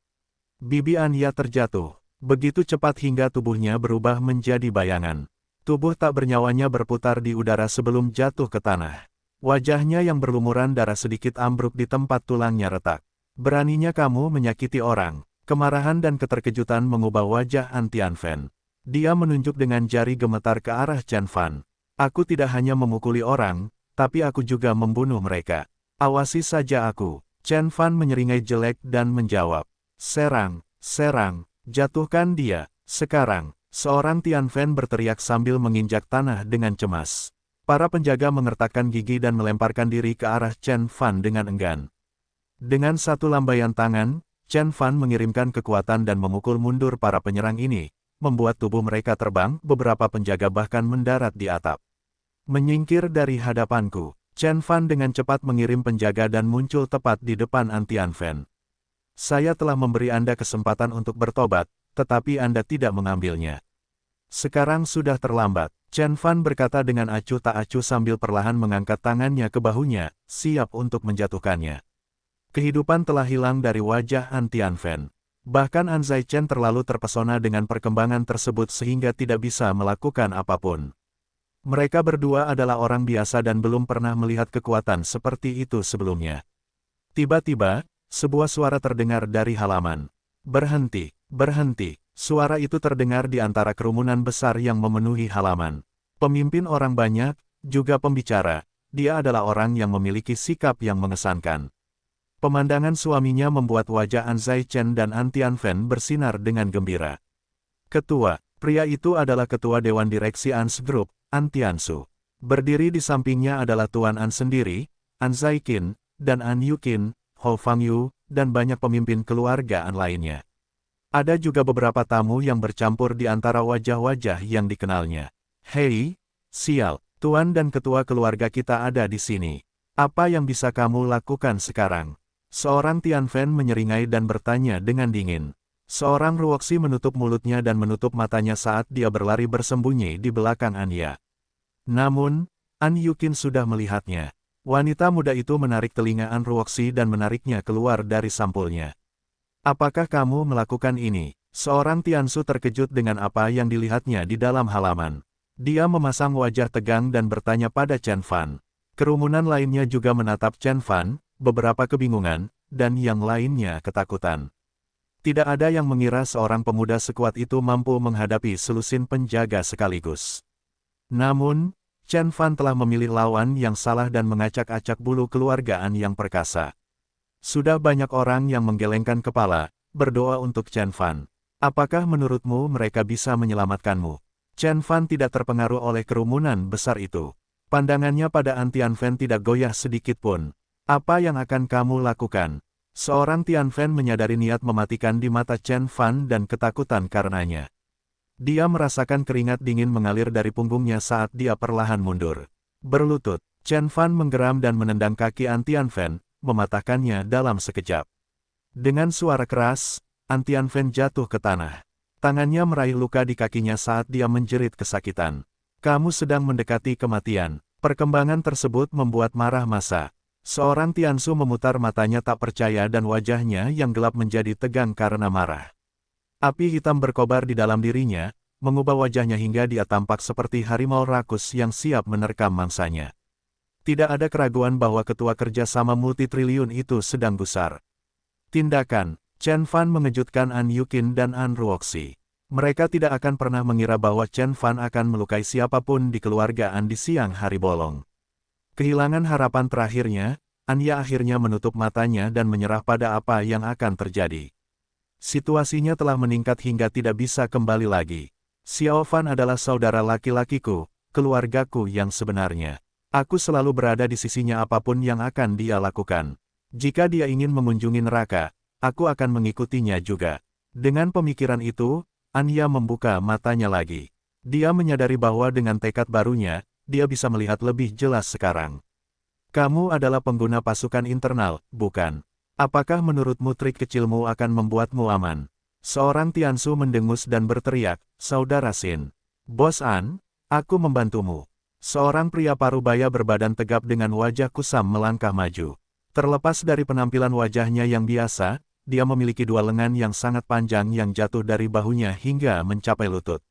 A: Bibi Anya terjatuh, begitu cepat hingga tubuhnya berubah menjadi bayangan. Tubuh tak bernyawanya berputar di udara sebelum jatuh ke tanah. Wajahnya yang berlumuran darah sedikit ambruk di tempat tulangnya retak. Beraninya kamu menyakiti orang. Kemarahan dan keterkejutan mengubah wajah An Tianfen. Dia menunjuk dengan jari gemetar ke arah Chen Fan. Aku tidak hanya memukuli orang, tapi aku juga membunuh mereka. Awasi saja aku. Chen Fan menyeringai jelek dan menjawab. Serang, serang, jatuhkan dia. Sekarang, seorang Tianfen berteriak sambil menginjak tanah dengan cemas. Para penjaga mengertakkan gigi dan melemparkan diri ke arah Chen Fan dengan enggan. Dengan satu lambaian tangan, Chen Fan mengirimkan kekuatan dan memukul mundur para penyerang ini, membuat tubuh mereka terbang, beberapa penjaga bahkan mendarat di atap. Menyingkir dari hadapanku, Chen Fan dengan cepat mengirim penjaga dan muncul tepat di depan An Tianfen. Saya telah memberi Anda kesempatan untuk bertobat, tetapi Anda tidak mengambilnya. Sekarang sudah terlambat, Chen Fan berkata dengan acuh tak acuh sambil perlahan mengangkat tangannya ke bahunya, siap untuk menjatuhkannya. Kehidupan telah hilang dari wajah An Tianfen. Bahkan An Zaichen terlalu terpesona dengan perkembangan tersebut sehingga tidak bisa melakukan apapun. Mereka berdua adalah orang biasa dan belum pernah melihat kekuatan seperti itu sebelumnya. Tiba-tiba, sebuah suara terdengar dari halaman. Berhenti, berhenti. Suara itu terdengar di antara kerumunan besar yang memenuhi halaman. Pemimpin orang banyak, juga pembicara, dia adalah orang yang memiliki sikap yang mengesankan. Pemandangan suaminya membuat wajah An Zaichen dan An Tianfen bersinar dengan gembira. Ketua, pria itu adalah ketua Dewan Direksi Ans Group, An Tiansu. Berdiri di sampingnya adalah Tuan An sendiri, An Zaiqin, dan An Yuqin, Hou Fangyu, dan banyak pemimpin keluarga An lainnya. Ada juga beberapa tamu yang bercampur di antara wajah-wajah yang dikenalnya. Hei, sial, Tuan dan ketua keluarga kita ada di sini. Apa yang bisa kamu lakukan sekarang? Seorang Tianfen menyeringai dan bertanya dengan dingin. Seorang Ruoxi menutup mulutnya dan menutup matanya saat dia berlari bersembunyi di belakang Anya. Namun, An Yuqin sudah melihatnya. Wanita muda itu menarik telinga An Ruoxi dan menariknya keluar dari sampulnya. Apakah kamu melakukan ini? Seorang Tiansu terkejut dengan apa yang dilihatnya di dalam halaman. Dia memasang wajah tegang dan bertanya pada Chen Fan. Kerumunan lainnya juga menatap Chen Fan, beberapa kebingungan, dan yang lainnya ketakutan. Tidak ada yang mengira seorang pemuda sekuat itu mampu menghadapi selusin penjaga sekaligus. Namun, Chen Fan telah memilih lawan yang salah dan mengacak-acak bulu keluargaan yang perkasa. Sudah banyak orang yang menggelengkan kepala, berdoa untuk Chen Fan. Apakah menurutmu mereka bisa menyelamatkanmu? Chen Fan tidak terpengaruh oleh kerumunan besar itu. Pandangannya pada An Tianfen tidak goyah sedikit pun. Apa yang akan kamu lakukan? Seorang Tianfen menyadari niat mematikan di mata Chen Fan dan ketakutan karenanya. Dia merasakan keringat dingin mengalir dari punggungnya saat dia perlahan mundur. Berlutut, Chen Fan menggeram dan menendang kaki An Tianfen, mematahkannya dalam sekejap. Dengan suara keras, An Tianfen jatuh ke tanah. Tangannya meraih luka di kakinya saat dia menjerit kesakitan. Kamu sedang mendekati kematian. Perkembangan tersebut membuat marah massa. Seorang Tiansu memutar matanya tak percaya dan wajahnya yang gelap menjadi tegang karena marah. Api hitam berkobar di dalam dirinya, mengubah wajahnya hingga dia tampak seperti harimau rakus yang siap menerkam mangsanya. Tidak ada keraguan bahwa ketua kerjasama multitriliun itu sedang gusar. Tindakan Chen Fan mengejutkan An Yuqin dan An Ruoxi. Mereka tidak akan pernah mengira bahwa Chen Fan akan melukai siapapun di keluarga An di siang hari bolong. Kehilangan harapan terakhirnya, Anya akhirnya menutup matanya dan menyerah pada apa yang akan terjadi. Situasinya telah meningkat hingga tidak bisa kembali lagi. Xiao Fan adalah saudara laki-lakiku, keluargaku yang sebenarnya. Aku selalu berada di sisinya apapun yang akan dia lakukan. Jika dia ingin mengunjungi neraka, aku akan mengikutinya juga. Dengan pemikiran itu, Anya membuka matanya lagi. Dia menyadari bahwa dengan tekad barunya, dia bisa melihat lebih jelas sekarang. Kamu adalah pengguna pasukan internal, bukan? Apakah menurutmu trik kecilmu akan membuatmu aman? Seorang Tiansu mendengus dan berteriak, Saudara Xin. Bos An, aku membantumu. Seorang pria parubaya berbadan tegap dengan wajah kusam melangkah maju. Terlepas dari penampilan wajahnya yang biasa, dia memiliki dua lengan yang sangat panjang yang jatuh dari bahunya hingga mencapai lutut.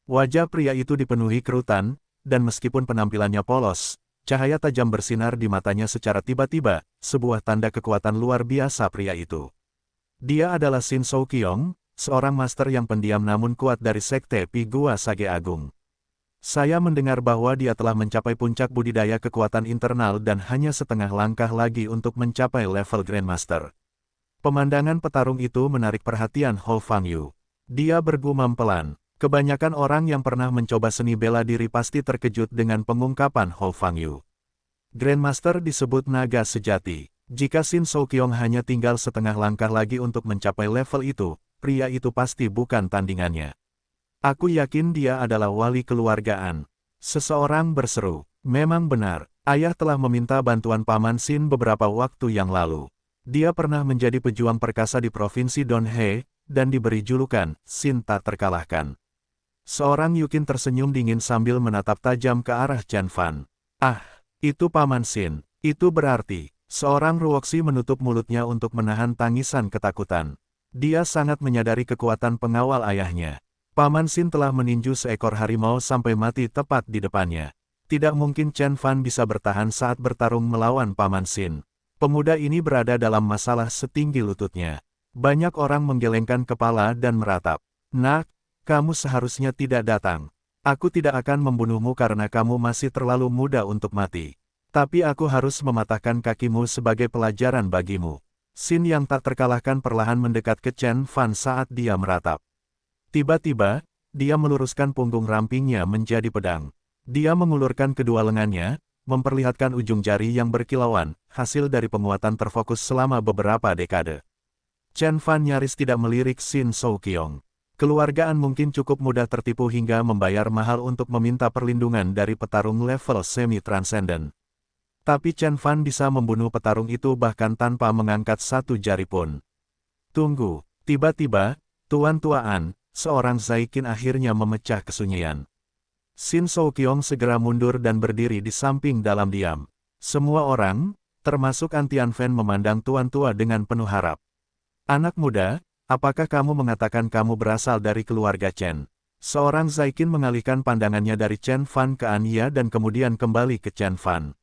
A: Wajah pria itu dipenuhi kerutan, dan meskipun penampilannya polos, cahaya tajam bersinar di matanya secara tiba-tiba, sebuah tanda kekuatan luar biasa pria itu. Dia adalah Xin Souqiong, seorang master yang pendiam namun kuat dari Sekte Pi Gua Sage Agung. Saya mendengar bahwa dia telah mencapai puncak budidaya kekuatan internal dan hanya setengah langkah lagi untuk mencapai level Grandmaster. Pemandangan petarung itu menarik perhatian Hou Fangyu. Dia bergumam pelan. Kebanyakan orang yang pernah mencoba seni bela diri pasti terkejut dengan pengungkapan Hou Fangyu. Grandmaster disebut naga sejati. Jika Xin Souqiong hanya tinggal setengah langkah lagi untuk mencapai level itu, pria itu pasti bukan tandingannya. Aku yakin dia adalah wali keluargaan. Seseorang berseru, memang benar, ayah telah meminta bantuan Paman Xin beberapa waktu yang lalu. Dia pernah menjadi pejuang perkasa di Provinsi Donhe, dan diberi julukan, Sin tak terkalahkan. Seorang Yukin tersenyum dingin sambil menatap tajam ke arah Chen Fan. Ah, itu Paman Sin. Itu berarti, seorang Ruoxi menutup mulutnya untuk menahan tangisan ketakutan. Dia sangat menyadari kekuatan pengawal ayahnya. Paman Sin telah meninju seekor harimau sampai mati tepat di depannya. Tidak mungkin Chen Fan bisa bertahan saat bertarung melawan Paman Sin. Pemuda ini berada dalam masalah setinggi lututnya. Banyak orang menggelengkan kepala dan meratap. Nak, kamu seharusnya tidak datang. Aku tidak akan membunuhmu karena kamu masih terlalu muda untuk mati. Tapi aku harus mematahkan kakimu sebagai pelajaran bagimu. Sin yang tak terkalahkan perlahan mendekat ke Chen Fan saat dia meratap. Tiba-tiba, dia meluruskan punggung rampingnya menjadi pedang. Dia mengulurkan kedua lengannya, memperlihatkan ujung jari yang berkilauan, hasil dari penguatan terfokus selama beberapa dekade. Chen Fan nyaris tidak melirik Sin Souqiong. Keluargaan mungkin cukup mudah tertipu hingga membayar mahal untuk meminta perlindungan dari petarung level semi-transcendent. Tapi Chen Fan bisa membunuh petarung itu bahkan tanpa mengangkat satu jari pun. Tunggu, tiba-tiba, tuan-tuan, seorang Zaikin akhirnya memecah kesunyian. Sin Souqiong segera mundur dan berdiri di samping dalam diam. Semua orang, termasuk Antian Fan memandang tuan tua dengan penuh harap. Anak muda, apakah kamu mengatakan kamu berasal dari keluarga Chen? Seorang Zaikin mengalihkan pandangannya dari Chen Fan ke Anya dan kemudian kembali ke Chen Fan.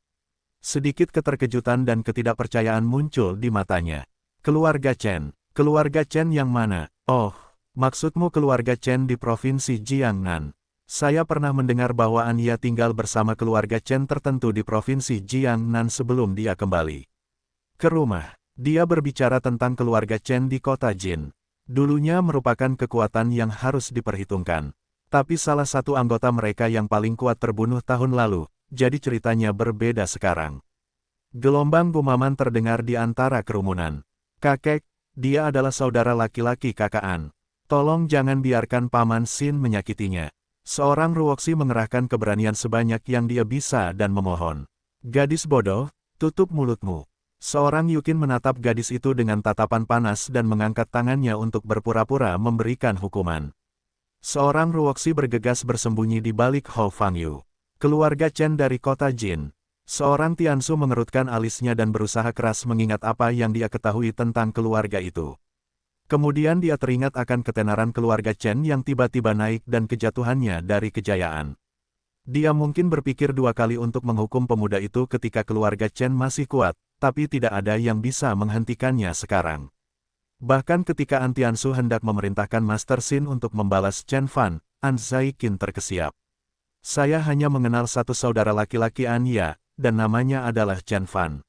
A: Sedikit keterkejutan dan ketidakpercayaan muncul di matanya. Keluarga Chen yang mana? Oh, maksudmu keluarga Chen di Provinsi Jiangnan. Saya pernah mendengar bahwa Anya tinggal bersama keluarga Chen tertentu di Provinsi Jiangnan sebelum dia kembali ke rumah. Dia berbicara tentang keluarga Chen di kota Jin. Dulunya merupakan kekuatan yang harus diperhitungkan. Tapi salah satu anggota mereka yang paling kuat terbunuh tahun lalu, jadi ceritanya berbeda sekarang. Gelombang gumaman terdengar di antara kerumunan. Kakek, dia adalah saudara laki-laki kakak An. Tolong jangan biarkan Paman Sin menyakitinya. Seorang Ruoxi mengerahkan keberanian sebanyak yang dia bisa dan memohon. Gadis bodoh, tutup mulutmu. Seorang Yukin menatap gadis itu dengan tatapan panas dan mengangkat tangannya untuk berpura-pura memberikan hukuman. Seorang Ruoxi bergegas bersembunyi di balik Hou Fangyu. Keluarga Chen dari kota Jin. Seorang Tiansu mengerutkan alisnya dan berusaha keras mengingat apa yang dia ketahui tentang keluarga itu. Kemudian dia teringat akan ketenaran keluarga Chen yang tiba-tiba naik dan kejatuhannya dari kejayaan. Dia mungkin berpikir dua kali untuk menghukum pemuda itu ketika keluarga Chen masih kuat, tapi tidak ada yang bisa menghentikannya sekarang. Bahkan ketika An Tiansu hendak memerintahkan Master Sin untuk membalas Chen Fan, An Zaikin terkesiap. Saya hanya mengenal satu saudara laki-laki Anya, dan namanya adalah Chen Fan.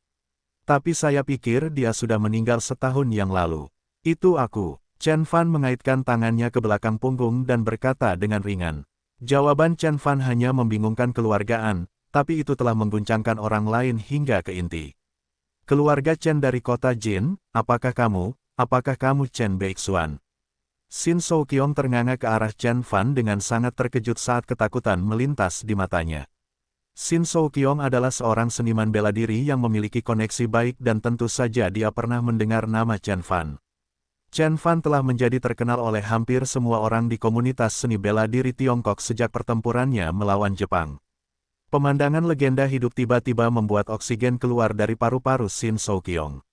A: Tapi saya pikir dia sudah meninggal setahun yang lalu. Itu aku. Chen Fan mengaitkan tangannya ke belakang punggung dan berkata dengan ringan. Jawaban Chen Fan hanya membingungkan keluargaan, tapi itu telah mengguncangkan orang lain hingga ke inti. Keluarga Chen dari kota Jin, apakah kamu Chen Beixuan? Sin Souqiong ternganga ke arah Chen Fan dengan sangat terkejut saat ketakutan melintas di matanya. Sin Souqiong adalah seorang seniman bela diri yang memiliki koneksi baik dan tentu saja dia pernah mendengar nama Chen Fan. Chen Fan telah menjadi terkenal oleh hampir semua orang di komunitas seni bela diri Tiongkok sejak pertempurannya melawan Jepang. Pemandangan legenda hidup tiba-tiba membuat oksigen keluar dari paru-paru Sin Souqiong.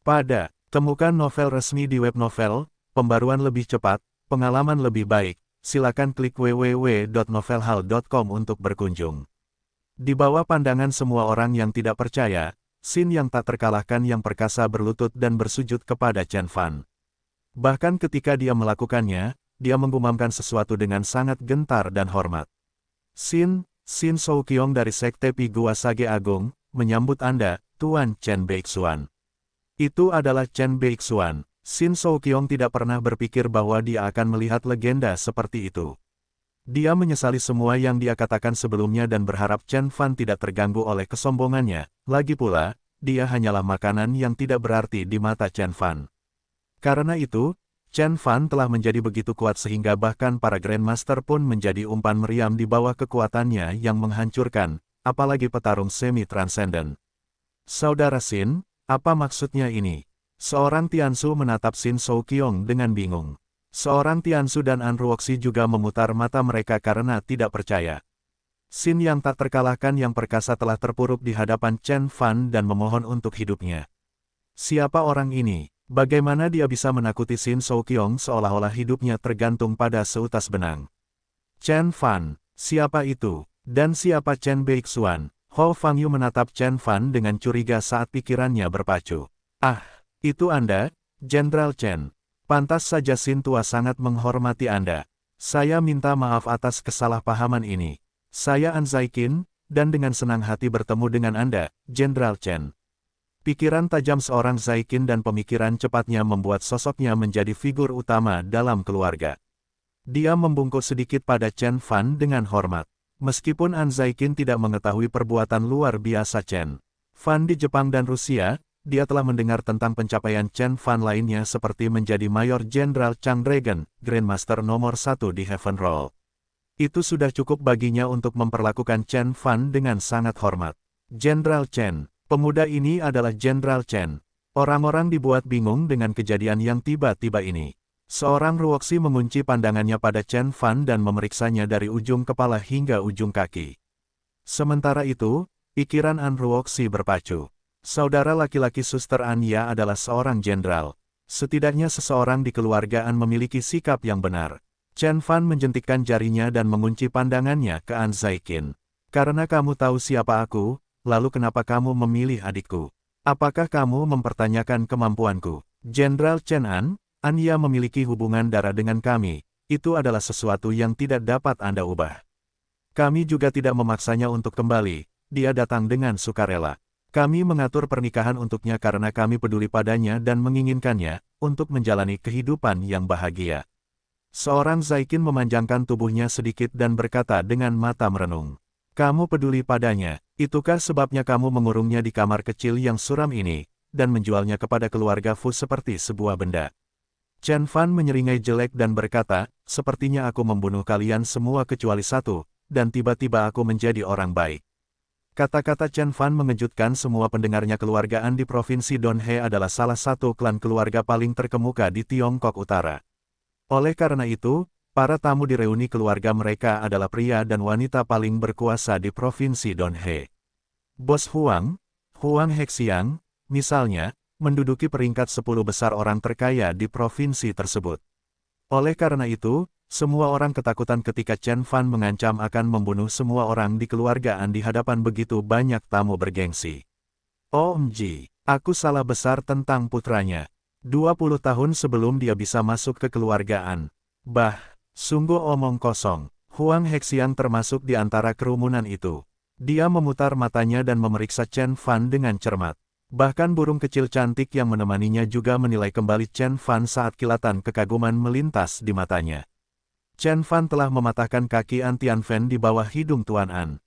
A: Pada, temukan novel resmi di web novel, pembaruan lebih cepat, pengalaman lebih baik, silakan klik www.novelhal.com untuk berkunjung. Di bawah pandangan semua orang yang tidak percaya, Sin yang tak terkalahkan yang perkasa berlutut dan bersujud kepada Chen Fan. Bahkan ketika dia melakukannya, dia menggumamkan sesuatu dengan sangat gentar dan hormat. Sin Souqiong dari Sekte Pi Gua Sage Agung, menyambut Anda, Tuan Chen Beixuan. Itu adalah Chen Beixuan. Sin Souqiong tidak pernah berpikir bahwa dia akan melihat legenda seperti itu. Dia menyesali semua yang dia katakan sebelumnya dan berharap Chen Fan tidak terganggu oleh kesombongannya. Lagi pula, dia hanyalah makanan yang tidak berarti di mata Chen Fan. Karena itu, Chen Fan telah menjadi begitu kuat sehingga bahkan para Grandmaster pun menjadi umpan meriam di bawah kekuatannya yang menghancurkan, apalagi petarung semi-transcendent. Saudara Sin, apa maksudnya ini? Seorang Tiansu menatap Shin Souqiong dengan bingung. Seorang Tiansu dan An Ruoxi juga memutar mata mereka karena tidak percaya. Shin yang tak terkalahkan yang perkasa telah terpuruk di hadapan Chen Fan dan memohon untuk hidupnya. Siapa orang ini? Bagaimana dia bisa menakuti Shin Souqiong seolah-olah hidupnya tergantung pada seutas benang? Chen Fan, siapa itu? Dan siapa Chen Beixuan? Hou Fangyu menatap Chen Fan dengan curiga saat pikirannya berpacu. Ah, itu Anda, Jenderal Chen. Pantas saja Shin tua sangat menghormati Anda. Saya minta maaf atas kesalahpahaman ini. Saya An Zaiqin, dan dengan senang hati bertemu dengan Anda, Jenderal Chen. Pikiran tajam seorang Zaiqin dan pemikiran cepatnya membuat sosoknya menjadi figur utama dalam keluarga. Dia membungkuk sedikit pada Chen Fan dengan hormat. Meskipun An Zaiqin tidak mengetahui perbuatan luar biasa Chen Fan di Jepang dan Rusia, dia telah mendengar tentang pencapaian Chen Fan lainnya seperti menjadi Mayor Jenderal Chang Dragon, Grandmaster nomor 1 di Heaven Roll. Itu sudah cukup baginya untuk memperlakukan Chen Fan dengan sangat hormat. Jenderal Chen, pemuda ini adalah Jenderal Chen. Orang-orang dibuat bingung dengan kejadian yang tiba-tiba ini. Seorang Ruoxi mengunci pandangannya pada Chen Fan dan memeriksanya dari ujung kepala hingga ujung kaki. Sementara itu, pikiran An Ruoxi berpacu. Saudara laki-laki Suster Anya adalah seorang jenderal. Setidaknya seseorang di keluarga An memiliki sikap yang benar. Chen Fan menjentikkan jarinya dan mengunci pandangannya ke An Zaiqin. Karena kamu tahu siapa aku, lalu kenapa kamu memilih adikku? Apakah kamu mempertanyakan kemampuanku? Jenderal Chen Anya memiliki hubungan darah dengan kami. Itu adalah sesuatu yang tidak dapat Anda ubah. Kami juga tidak memaksanya untuk kembali. Dia datang dengan sukarela. Kami mengatur pernikahan untuknya karena kami peduli padanya dan menginginkannya untuk menjalani kehidupan yang bahagia. Seorang Zaiqin memanjangkan tubuhnya sedikit dan berkata dengan mata merenung. Kamu peduli padanya, itukah sebabnya kamu mengurungnya di kamar kecil yang suram ini, dan menjualnya kepada keluarga Fu seperti sebuah benda? Chen Fan menyeringai jelek dan berkata, sepertinya aku membunuh kalian semua kecuali satu, dan tiba-tiba aku menjadi orang baik. Kata-kata Chen Fan mengejutkan semua pendengarnya. Keluargaan di Provinsi Donhe adalah salah satu klan keluarga paling terkemuka di Tiongkok Utara. Oleh karena itu, para tamu di reuni keluarga mereka adalah pria dan wanita paling berkuasa di Provinsi Donhe. Bos Huang Hexiang, misalnya, menduduki peringkat 10 besar orang terkaya di provinsi tersebut. Oleh karena itu, semua orang ketakutan ketika Chen Fan mengancam akan membunuh semua orang di keluargaan di hadapan begitu banyak tamu bergengsi. OMG, aku salah besar tentang putranya. 20 tahun sebelum dia bisa masuk ke keluargaan. Bah, sungguh omong kosong. Huang Hexiang termasuk di antara kerumunan itu. Dia memutar matanya dan memeriksa Chen Fan dengan cermat. Bahkan burung kecil cantik yang menemaninya juga menilai kembali Chen Fan saat kilatan kekaguman melintas di matanya. Chen Fan telah mematahkan kaki An Tianfen di bawah hidung Tuan An.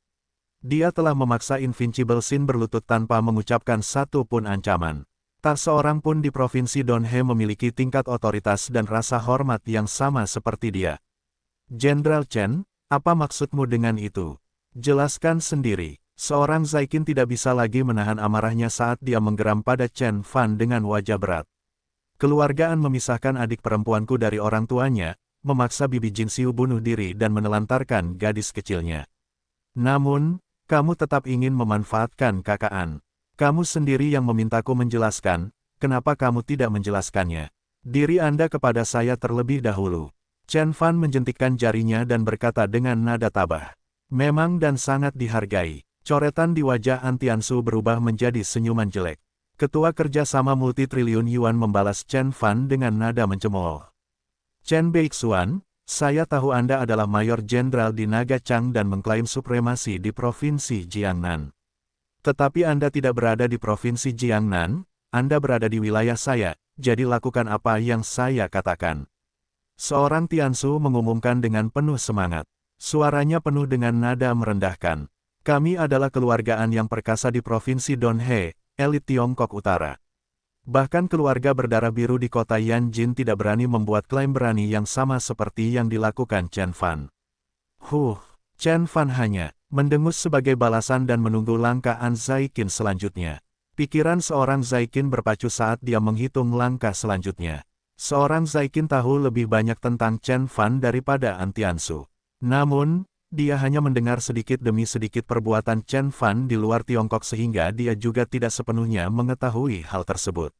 A: Dia telah memaksa Invincible Sin berlutut tanpa mengucapkan satu pun ancaman. Tak seorang pun di Provinsi Donhe memiliki tingkat otoritas dan rasa hormat yang sama seperti dia. Jenderal Chen, apa maksudmu dengan itu? Jelaskan sendiri. Seorang Zaiqin tidak bisa lagi menahan amarahnya saat dia menggeram pada Chen Fan dengan wajah berat. Keluargaan memisahkan adik perempuanku dari orang tuanya, memaksa Bibi Jinxiu bunuh diri dan menelantarkan gadis kecilnya. Namun, kamu tetap ingin memanfaatkan kakak An. Kamu sendiri yang memintaku menjelaskan, kenapa kamu tidak menjelaskannya? Diri Anda kepada saya terlebih dahulu. Chen Fan menjentikkan jarinya dan berkata dengan nada tabah. Memang dan sangat dihargai. Coretan di wajah An Tiansu berubah menjadi senyuman jelek. Ketua Kerjasama Multitriliun Yuan membalas Chen Fan dengan nada mencemooh. Chen Beixuan, saya tahu Anda adalah Mayor Jenderal di Naga Chang dan mengklaim supremasi di Provinsi Jiangnan. Tetapi Anda tidak berada di Provinsi Jiangnan, Anda berada di wilayah saya, jadi lakukan apa yang saya katakan. Seorang Tiansu mengumumkan dengan penuh semangat. Suaranya penuh dengan nada merendahkan. Kami adalah keluargaan yang perkasa di Provinsi Donhe, elit Tiongkok Utara. Bahkan keluarga berdarah biru di kota Yanjin tidak berani membuat klaim berani yang sama seperti yang dilakukan Chen Fan. Chen Fan hanya mendengus sebagai balasan dan menunggu langkah An Zaiqin selanjutnya. Pikiran seorang Zaiqin berpacu saat dia menghitung langkah selanjutnya. Seorang Zaiqin tahu lebih banyak tentang Chen Fan daripada An Tiansu. Namun, dia hanya mendengar sedikit demi sedikit perbuatan Chen Fan di luar Tiongkok sehingga dia juga tidak sepenuhnya mengetahui hal tersebut.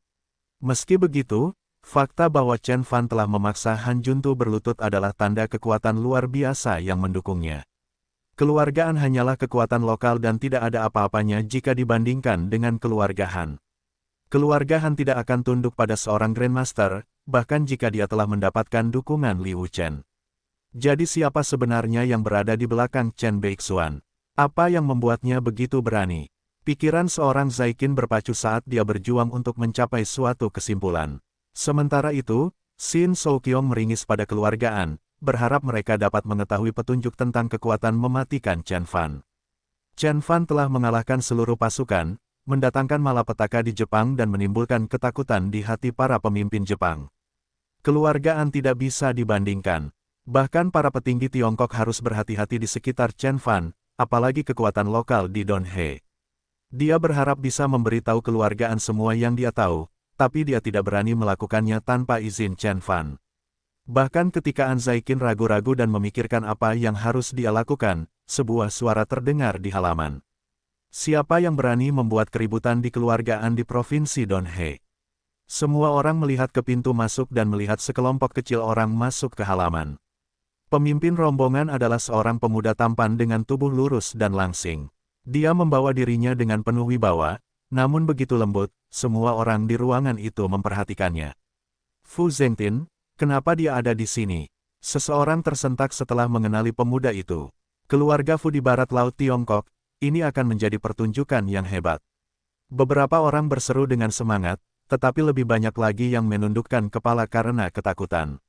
A: Meski begitu, fakta bahwa Chen Fan telah memaksa Han Juntu berlutut adalah tanda kekuatan luar biasa yang mendukungnya. Keluarga Han hanyalah kekuatan lokal dan tidak ada apa-apanya jika dibandingkan dengan keluarga Han. Keluarga Han tidak akan tunduk pada seorang Grandmaster, bahkan jika dia telah mendapatkan dukungan Liu Chen. Jadi siapa sebenarnya yang berada di belakang Chen Beixuan? Apa yang membuatnya begitu berani? Pikiran seorang Zaiqin berpacu saat dia berjuang untuk mencapai suatu kesimpulan. Sementara itu, Shin Souqiong meringis pada keluarga Han, berharap mereka dapat mengetahui petunjuk tentang kekuatan mematikan Chen Fan. Chen Fan telah mengalahkan seluruh pasukan, mendatangkan malapetaka di Jepang dan menimbulkan ketakutan di hati para pemimpin Jepang. Keluarga Han tidak bisa dibandingkan. Bahkan para petinggi Tiongkok harus berhati-hati di sekitar Chen Fan, apalagi kekuatan lokal di Donhe. Dia berharap bisa memberitahu keluarga Han semua yang dia tahu, tapi dia tidak berani melakukannya tanpa izin Chen Fan. Bahkan ketika An Zaiqin ragu-ragu dan memikirkan apa yang harus dia lakukan, sebuah suara terdengar di halaman. Siapa yang berani membuat keributan di keluargaan di Provinsi Donhe? Semua orang melihat ke pintu masuk dan melihat sekelompok kecil orang masuk ke halaman. Pemimpin rombongan adalah seorang pemuda tampan dengan tubuh lurus dan langsing. Dia membawa dirinya dengan penuh wibawa, namun begitu lembut, semua orang di ruangan itu memperhatikannya. Fu Zengtin, kenapa dia ada di sini? Seseorang tersentak setelah mengenali pemuda itu. Keluarga Fu di barat laut Tiongkok, ini akan menjadi pertunjukan yang hebat. Beberapa orang berseru dengan semangat, tetapi lebih banyak lagi yang menundukkan kepala karena ketakutan.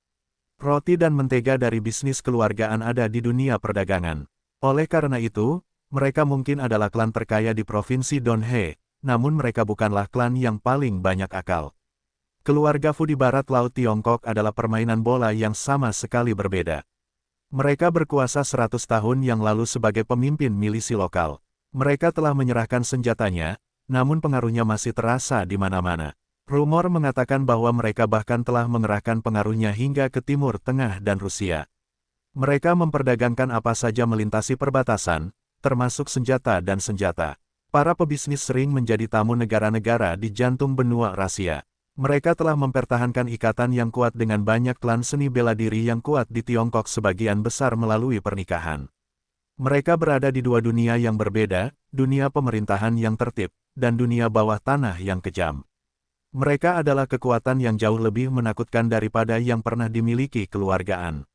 A: Roti dan mentega dari bisnis keluargaan ada di dunia perdagangan. Oleh karena itu, mereka mungkin adalah klan terkaya di Provinsi Donhe, namun mereka bukanlah klan yang paling banyak akal. Keluarga Fu di barat laut Tiongkok adalah permainan bola yang sama sekali berbeda. Mereka berkuasa 100 tahun yang lalu sebagai pemimpin milisi lokal. Mereka telah menyerahkan senjatanya, namun pengaruhnya masih terasa di mana-mana. Rumor mengatakan bahwa mereka bahkan telah mengerahkan pengaruhnya hingga ke Timur Tengah dan Rusia. Mereka memperdagangkan apa saja melintasi perbatasan, termasuk senjata dan senjata. Para pebisnis sering menjadi tamu negara-negara di jantung benua Rasia. Mereka telah mempertahankan ikatan yang kuat dengan banyak klan seni bela diri yang kuat di Tiongkok sebagian besar melalui pernikahan. Mereka berada di dua dunia yang berbeda, dunia pemerintahan yang tertib, dan dunia bawah tanah yang kejam. Mereka adalah kekuatan yang jauh lebih menakutkan daripada yang pernah dimiliki keluargaan.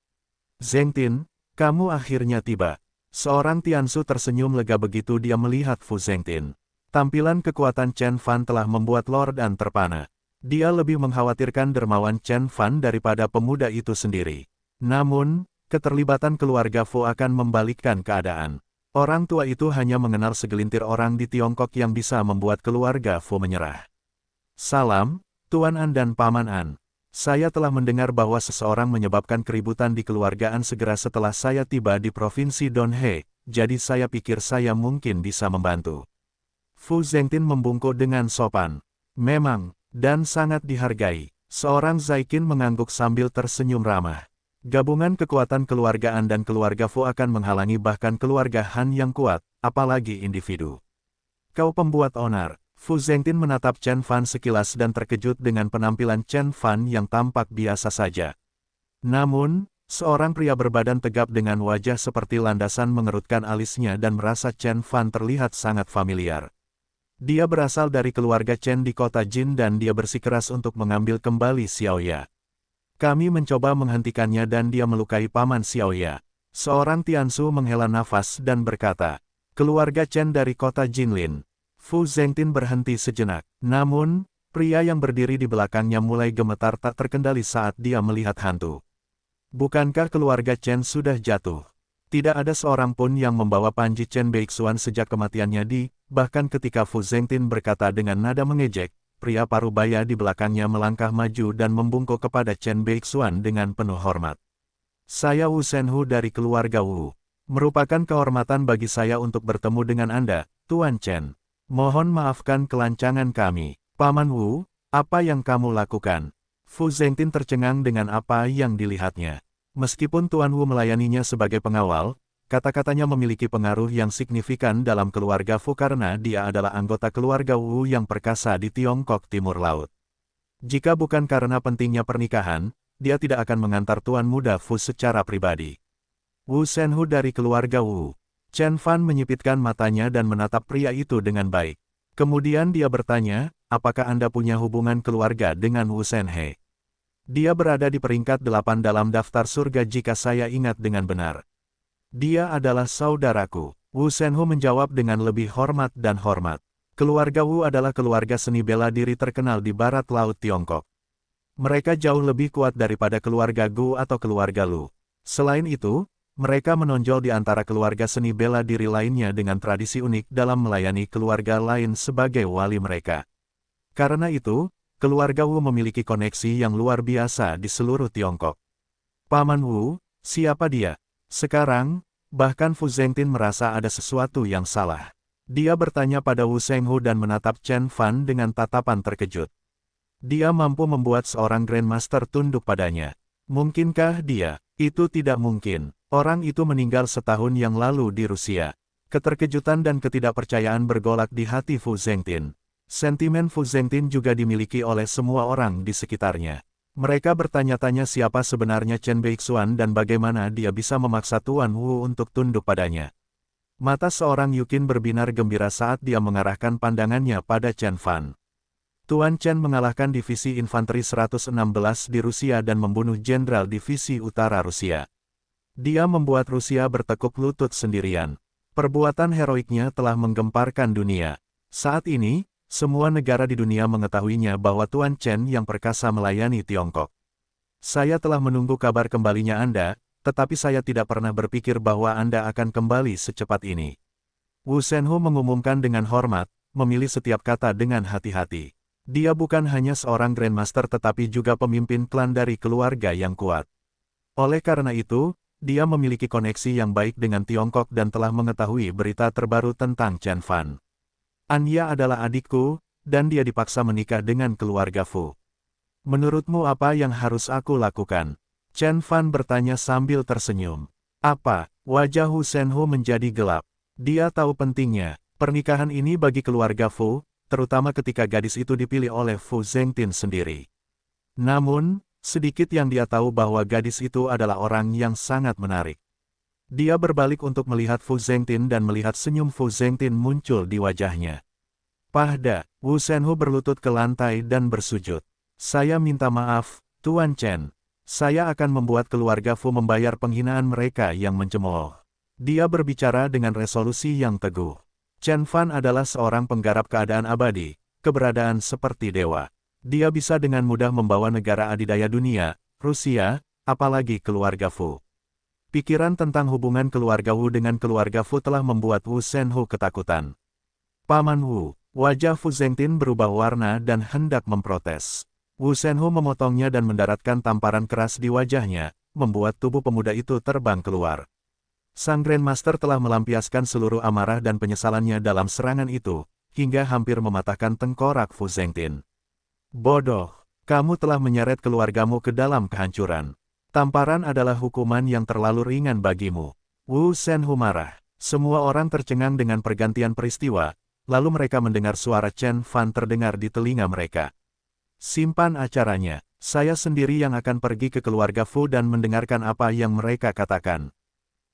A: Zengtin, kamu akhirnya tiba. Seorang Tiansu tersenyum lega begitu dia melihat Fu Zengtin. Tampilan kekuatan Chen Fan telah membuat Lord An terpana. Dia lebih mengkhawatirkan dermawan Chen Fan daripada pemuda itu sendiri. Namun, keterlibatan keluarga Fu akan membalikkan keadaan. Orang tua itu hanya mengenal segelintir orang di Tiongkok yang bisa membuat keluarga Fu menyerah. Salam, Tuan An dan Paman An. Saya telah mendengar bahwa seseorang menyebabkan keributan di keluargaan segera setelah saya tiba di Provinsi Donhe, jadi saya pikir saya mungkin bisa membantu. Fu Zengtin membungkuk dengan sopan. Memang, dan sangat dihargai. Seorang Zaiqin mengangguk sambil tersenyum ramah. Gabungan kekuatan keluargaan dan keluarga Fu akan menghalangi bahkan keluarga Han yang kuat, apalagi individu. Kau pembuat onar. Fu Zengtin menatap Chen Fan sekilas dan terkejut dengan penampilan Chen Fan yang tampak biasa saja. Namun, seorang pria berbadan tegap dengan wajah seperti landasan mengerutkan alisnya dan merasa Chen Fan terlihat sangat familiar. Dia berasal dari keluarga Chen di kota Jin dan dia bersikeras untuk mengambil kembali Xiaoya. Kami mencoba menghentikannya dan dia melukai paman Xiaoya. Seorang Tiansu menghela nafas dan berkata, keluarga Chen dari kota Jinlin. Fu Zengtin berhenti sejenak. Namun, pria yang berdiri di belakangnya mulai gemetar tak terkendali saat dia melihat hantu. Bukankah keluarga Chen sudah jatuh? Tidak ada seorang pun yang membawa panji Chen Beixuan sejak kematiannya bahkan ketika Fu Zengtin berkata dengan nada mengejek, pria parubaya di belakangnya melangkah maju dan membungkuk kepada Chen Beixuan dengan penuh hormat. Saya Wu Shenhu dari keluarga Wu. Merupakan kehormatan bagi saya untuk bertemu dengan Anda, Tuan Chen. Mohon maafkan kelancangan kami. Paman Wu, apa yang kamu lakukan? Fu Zengtin tercengang dengan apa yang dilihatnya. Meskipun Tuan Wu melayaninya sebagai pengawal, kata-katanya memiliki pengaruh yang signifikan dalam keluarga Fu karena dia adalah anggota keluarga Wu yang perkasa di Tiongkok Timur Laut. Jika bukan karena pentingnya pernikahan, dia tidak akan mengantar Tuan Muda Fu secara pribadi. Wu Shenhu dari keluarga Wu. Chen Fan menyipitkan matanya dan menatap pria itu dengan baik. Kemudian dia bertanya, apakah Anda punya hubungan keluarga dengan Wu Shenhe? Dia berada di peringkat 8 dalam daftar surga jika saya ingat dengan benar. Dia adalah saudaraku. Wu Shenhu menjawab dengan lebih hormat dan hormat. Keluarga Wu adalah keluarga seni bela diri terkenal di barat laut Tiongkok. Mereka jauh lebih kuat daripada keluarga Gu atau keluarga Lu. Selain itu, mereka menonjol di antara keluarga seni bela diri lainnya dengan tradisi unik dalam melayani keluarga lain sebagai wali mereka. Karena itu, keluarga Wu memiliki koneksi yang luar biasa di seluruh Tiongkok. Paman Wu, siapa dia? Sekarang, bahkan Fu Zengtin merasa ada sesuatu yang salah. Dia bertanya pada Wu Shenhu dan menatap Chen Fan dengan tatapan terkejut. Dia mampu membuat seorang Grandmaster tunduk padanya. Mungkinkah dia? Itu tidak mungkin. Orang itu meninggal setahun yang lalu di Rusia. Keterkejutan dan ketidakpercayaan bergolak di hati Fu Zengtin. Sentimen Fu Zengtin juga dimiliki oleh semua orang di sekitarnya. Mereka bertanya-tanya siapa sebenarnya Chen Beixuan dan bagaimana dia bisa memaksa Tuan Wu untuk tunduk padanya. Mata seorang Yukin berbinar gembira saat dia mengarahkan pandangannya pada Chen Fan. Tuan Chen mengalahkan divisi infanteri 116 di Rusia dan membunuh jenderal divisi utara Rusia. Dia membuat Rusia bertekuk lutut sendirian. Perbuatan heroiknya telah menggemparkan dunia. Saat ini, semua negara di dunia mengetahuinya bahwa Tuan Chen yang perkasa melayani Tiongkok. Saya telah menunggu kabar kembalinya Anda, tetapi saya tidak pernah berpikir bahwa Anda akan kembali secepat ini. Wu Shenhu mengumumkan dengan hormat, memilih setiap kata dengan hati-hati. Dia bukan hanya seorang Grandmaster tetapi juga pemimpin klan dari keluarga yang kuat. Oleh karena itu, dia memiliki koneksi yang baik dengan Tiongkok dan telah mengetahui berita terbaru tentang Chen Fan. Anya adalah adikku, dan dia dipaksa menikah dengan keluarga Fu. Menurutmu apa yang harus aku lakukan? Chen Fan bertanya sambil tersenyum. Apa? Wajah Wu Shenhu menjadi gelap. Dia tahu pentingnya pernikahan ini bagi keluarga Fu, terutama ketika gadis itu dipilih oleh Fu Zengtin sendiri. Namun, sedikit yang dia tahu bahwa gadis itu adalah orang yang sangat menarik. Dia berbalik untuk melihat Fu Zengtin dan melihat senyum Fu Zengtin muncul di wajahnya. Pahda, Wu Shenhu berlutut ke lantai dan bersujud. Saya minta maaf, Tuan Chen. Saya akan membuat keluarga Fu membayar penghinaan mereka yang mencemooh. Dia berbicara dengan resolusi yang teguh. Chen Fan adalah seorang penggarap keadaan abadi, keberadaan seperti dewa. Dia bisa dengan mudah membawa negara adidaya dunia, Rusia, apalagi keluarga Fu. Pikiran tentang hubungan keluarga Wu dengan keluarga Fu telah membuat Wu Shenhu ketakutan. Paman Wu, wajah Fu Zengtin berubah warna dan hendak memprotes. Wu Shenhu memotongnya dan mendaratkan tamparan keras di wajahnya, membuat tubuh pemuda itu terbang keluar. Sang Grandmaster telah melampiaskan seluruh amarah dan penyesalannya dalam serangan itu, hingga hampir mematahkan tengkorak Fu Zengtin. Bodoh, kamu telah menyeret keluargamu ke dalam kehancuran. Tamparan adalah hukuman yang terlalu ringan bagimu. Wu Shenhu marah. Semua orang tercengang dengan pergantian peristiwa, lalu mereka mendengar suara Chen Fan terdengar di telinga mereka. Simpan acaranya, saya sendiri yang akan pergi ke keluarga Fu dan mendengarkan apa yang mereka katakan.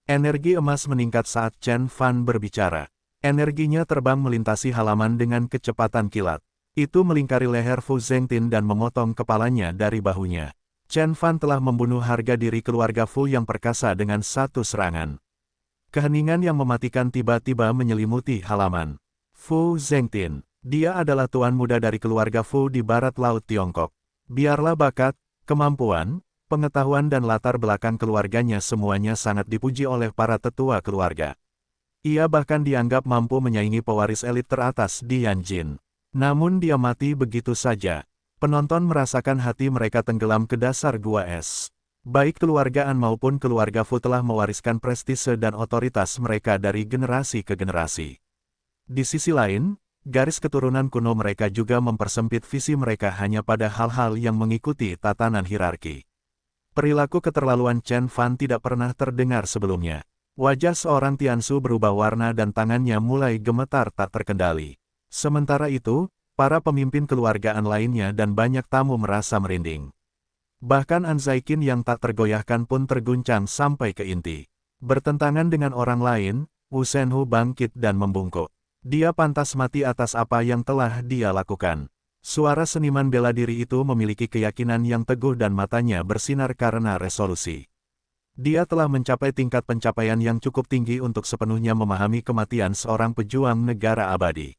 A: Energi emas meningkat saat Chen Fan berbicara. Energinya terbang melintasi halaman dengan kecepatan kilat. Itu melingkari leher Fu Zengtin dan memotong kepalanya dari bahunya. Chen Fan telah membunuh harga diri keluarga Fu yang perkasa dengan satu serangan. Keheningan yang mematikan tiba-tiba menyelimuti halaman. Fu Zengtin, dia adalah tuan muda dari keluarga Fu di barat laut Tiongkok. Biarlah bakat, kemampuan, pengetahuan dan latar belakang keluarganya semuanya sangat dipuji oleh para tetua keluarga. Ia bahkan dianggap mampu menyaingi pewaris elit teratas di Yanjin. Namun dia mati begitu saja. Penonton merasakan hati mereka tenggelam ke dasar gua es. Baik keluarga An maupun keluarga Fu telah mewariskan prestise dan otoritas mereka dari generasi ke generasi. Di sisi lain, garis keturunan kuno mereka juga mempersempit visi mereka hanya pada hal-hal yang mengikuti tatanan hierarki. Perilaku keterlaluan Chen Fan tidak pernah terdengar sebelumnya. Wajah seorang Tiansu berubah warna dan tangannya mulai gemetar tak terkendali. Sementara itu, para pemimpin keluargaan lainnya dan banyak tamu merasa merinding. Bahkan An Zaiqin yang tak tergoyahkan pun terguncang sampai ke inti. Bertentangan dengan orang lain, Wu Shenhu bangkit dan membungkuk. Dia pantas mati atas apa yang telah dia lakukan. Suara seniman bela diri itu memiliki keyakinan yang teguh dan matanya bersinar karena resolusi. Dia telah mencapai tingkat pencapaian yang cukup tinggi untuk sepenuhnya memahami kematian seorang pejuang negara abadi.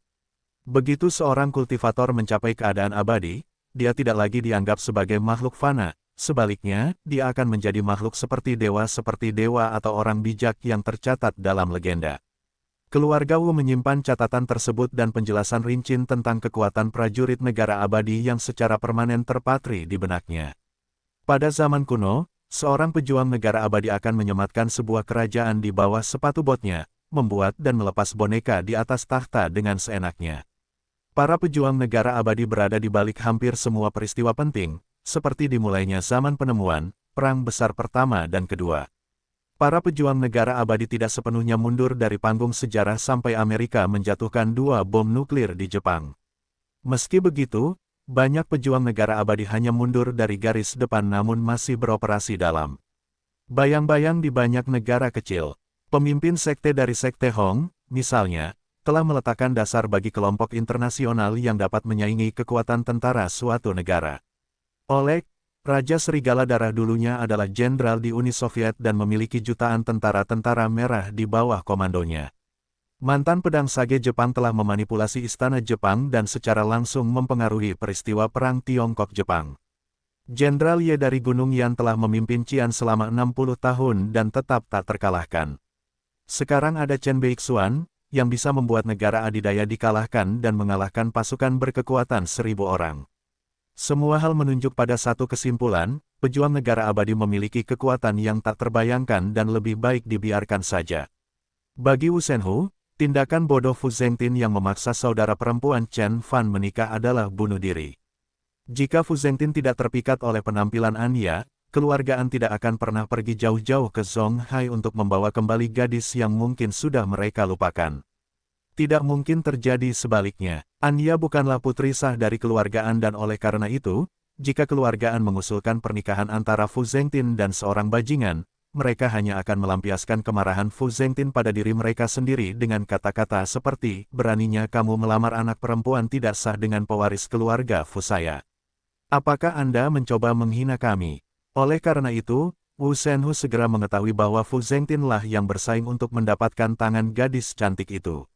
A: Begitu seorang kultivator mencapai keadaan abadi, dia tidak lagi dianggap sebagai makhluk fana. Sebaliknya, dia akan menjadi makhluk seperti dewa atau orang bijak yang tercatat dalam legenda. Keluarga Wu menyimpan catatan tersebut dan penjelasan rinci tentang kekuatan prajurit negara abadi yang secara permanen terpatri di benaknya. Pada zaman kuno, seorang pejuang negara abadi akan menyematkan sebuah kerajaan di bawah sepatu botnya, membuat dan melepas boneka di atas tahta dengan seenaknya. Para pejuang negara abadi berada di balik hampir semua peristiwa penting, seperti dimulainya zaman penemuan, Perang Besar Pertama dan Kedua. Para pejuang negara abadi tidak sepenuhnya mundur dari panggung sejarah sampai Amerika menjatuhkan 2 bom nuklir di Jepang. Meski begitu, banyak pejuang negara abadi hanya mundur dari garis depan namun masih beroperasi dalam. Bayang-bayang di banyak negara kecil, pemimpin sekte dari sekte Hong, misalnya, telah meletakkan dasar bagi kelompok internasional yang dapat menyaingi kekuatan tentara suatu negara. Oleg, Raja Serigala Darah dulunya adalah jenderal di Uni Soviet dan memiliki jutaan tentara-tentara merah di bawah komandonya. Mantan pedang sage Jepang telah memanipulasi istana Jepang dan secara langsung mempengaruhi peristiwa Perang Tiongkok-Jepang. Jenderal Ye dari Gunung Yan telah memimpin Qian selama 60 tahun dan tetap tak terkalahkan. Sekarang ada Chen Beixuan, yang bisa membuat negara adidaya dikalahkan dan mengalahkan pasukan berkekuatan 1000 orang. Semua hal menunjuk pada satu kesimpulan, pejuang negara abadi memiliki kekuatan yang tak terbayangkan dan lebih baik dibiarkan saja. Bagi Wu Shenhu, tindakan bodoh Fu Zengtin yang memaksa saudara perempuan Chen Fan menikah adalah bunuh diri. Jika Fu Zengtin tidak terpikat oleh penampilan Anya, keluarga An tidak akan pernah pergi jauh-jauh ke Zonghai untuk membawa kembali gadis yang mungkin sudah mereka lupakan. Tidak mungkin terjadi sebaliknya. Anya bukanlah putri sah dari keluargaan dan oleh karena itu, jika keluargaan mengusulkan pernikahan antara Fu Zengtin dan seorang bajingan, mereka hanya akan melampiaskan kemarahan Fu Zengtin pada diri mereka sendiri dengan kata-kata seperti, beraninya kamu melamar anak perempuan tidak sah dengan pewaris keluarga Fu saya. Apakah Anda mencoba menghina kami? Oleh karena itu, Wu Shenhu segera mengetahui bahwa Fu Zengtin lah yang bersaing untuk mendapatkan tangan gadis cantik itu.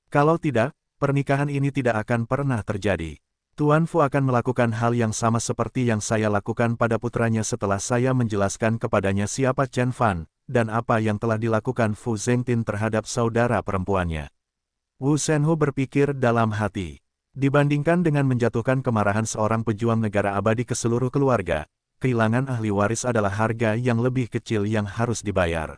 A: Kalau tidak, pernikahan ini tidak akan pernah terjadi. Tuan Fu akan melakukan hal yang sama seperti yang saya lakukan pada putranya setelah saya menjelaskan kepadanya siapa Chen Fan, dan apa yang telah dilakukan Fu Zengtin terhadap saudara perempuannya. Wu Shenhu berpikir dalam hati. Dibandingkan dengan menjatuhkan kemarahan seorang pejuang negara abadi ke seluruh keluarga, kehilangan ahli waris adalah harga yang lebih kecil yang harus dibayar.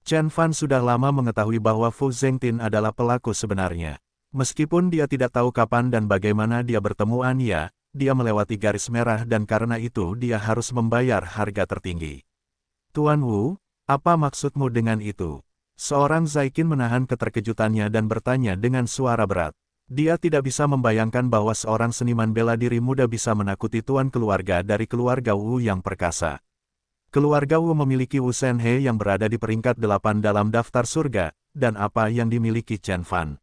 A: Chen Fan sudah lama mengetahui bahwa Fu Zengtin adalah pelaku sebenarnya. Meskipun dia tidak tahu kapan dan bagaimana dia bertemu Anya, dia melewati garis merah dan karena itu dia harus membayar harga tertinggi. Tuan Wu, apa maksudmu dengan itu? Seorang Zaiqin menahan keterkejutannya dan bertanya dengan suara berat. Dia tidak bisa membayangkan bahwa seorang seniman bela diri muda bisa menakuti tuan keluarga dari keluarga Wu yang perkasa. Keluarga Wu memiliki Wu Shenhe yang berada di peringkat 8 dalam daftar surga, dan apa yang dimiliki Chen Fan.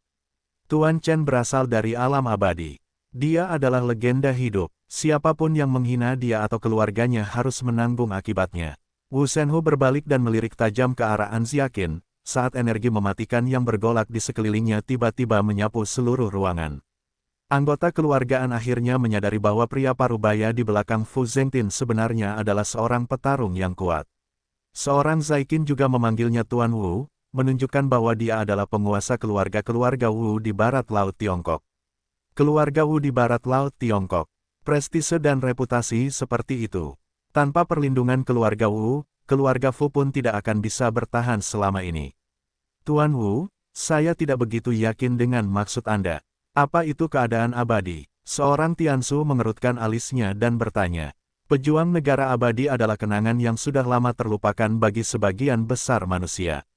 A: Tuan Chen berasal dari alam abadi. Dia adalah legenda hidup. Siapapun yang menghina dia atau keluarganya harus menanggung akibatnya. Wu Shenhu berbalik dan melirik tajam ke arah An Zaiqin, saat energi mematikan yang bergolak di sekelilingnya tiba-tiba menyapu seluruh ruangan. Anggota keluargaan akhirnya menyadari bahwa pria parubaya di belakang Fu Zengtin sebenarnya adalah seorang petarung yang kuat. Seorang Zaiqin juga memanggilnya Tuan Wu, menunjukkan bahwa dia adalah penguasa keluarga Wu di barat laut Tiongkok. Keluarga Wu di barat laut Tiongkok. Prestise dan reputasi seperti itu. Tanpa perlindungan keluarga Wu, keluarga Fu pun tidak akan bisa bertahan selama ini. Tuan Wu, saya tidak begitu yakin dengan maksud Anda. Apa itu keadaan abadi? Seorang Tiansu mengerutkan alisnya dan bertanya. Pejuang negara abadi adalah kenangan yang sudah lama terlupakan bagi sebagian besar manusia.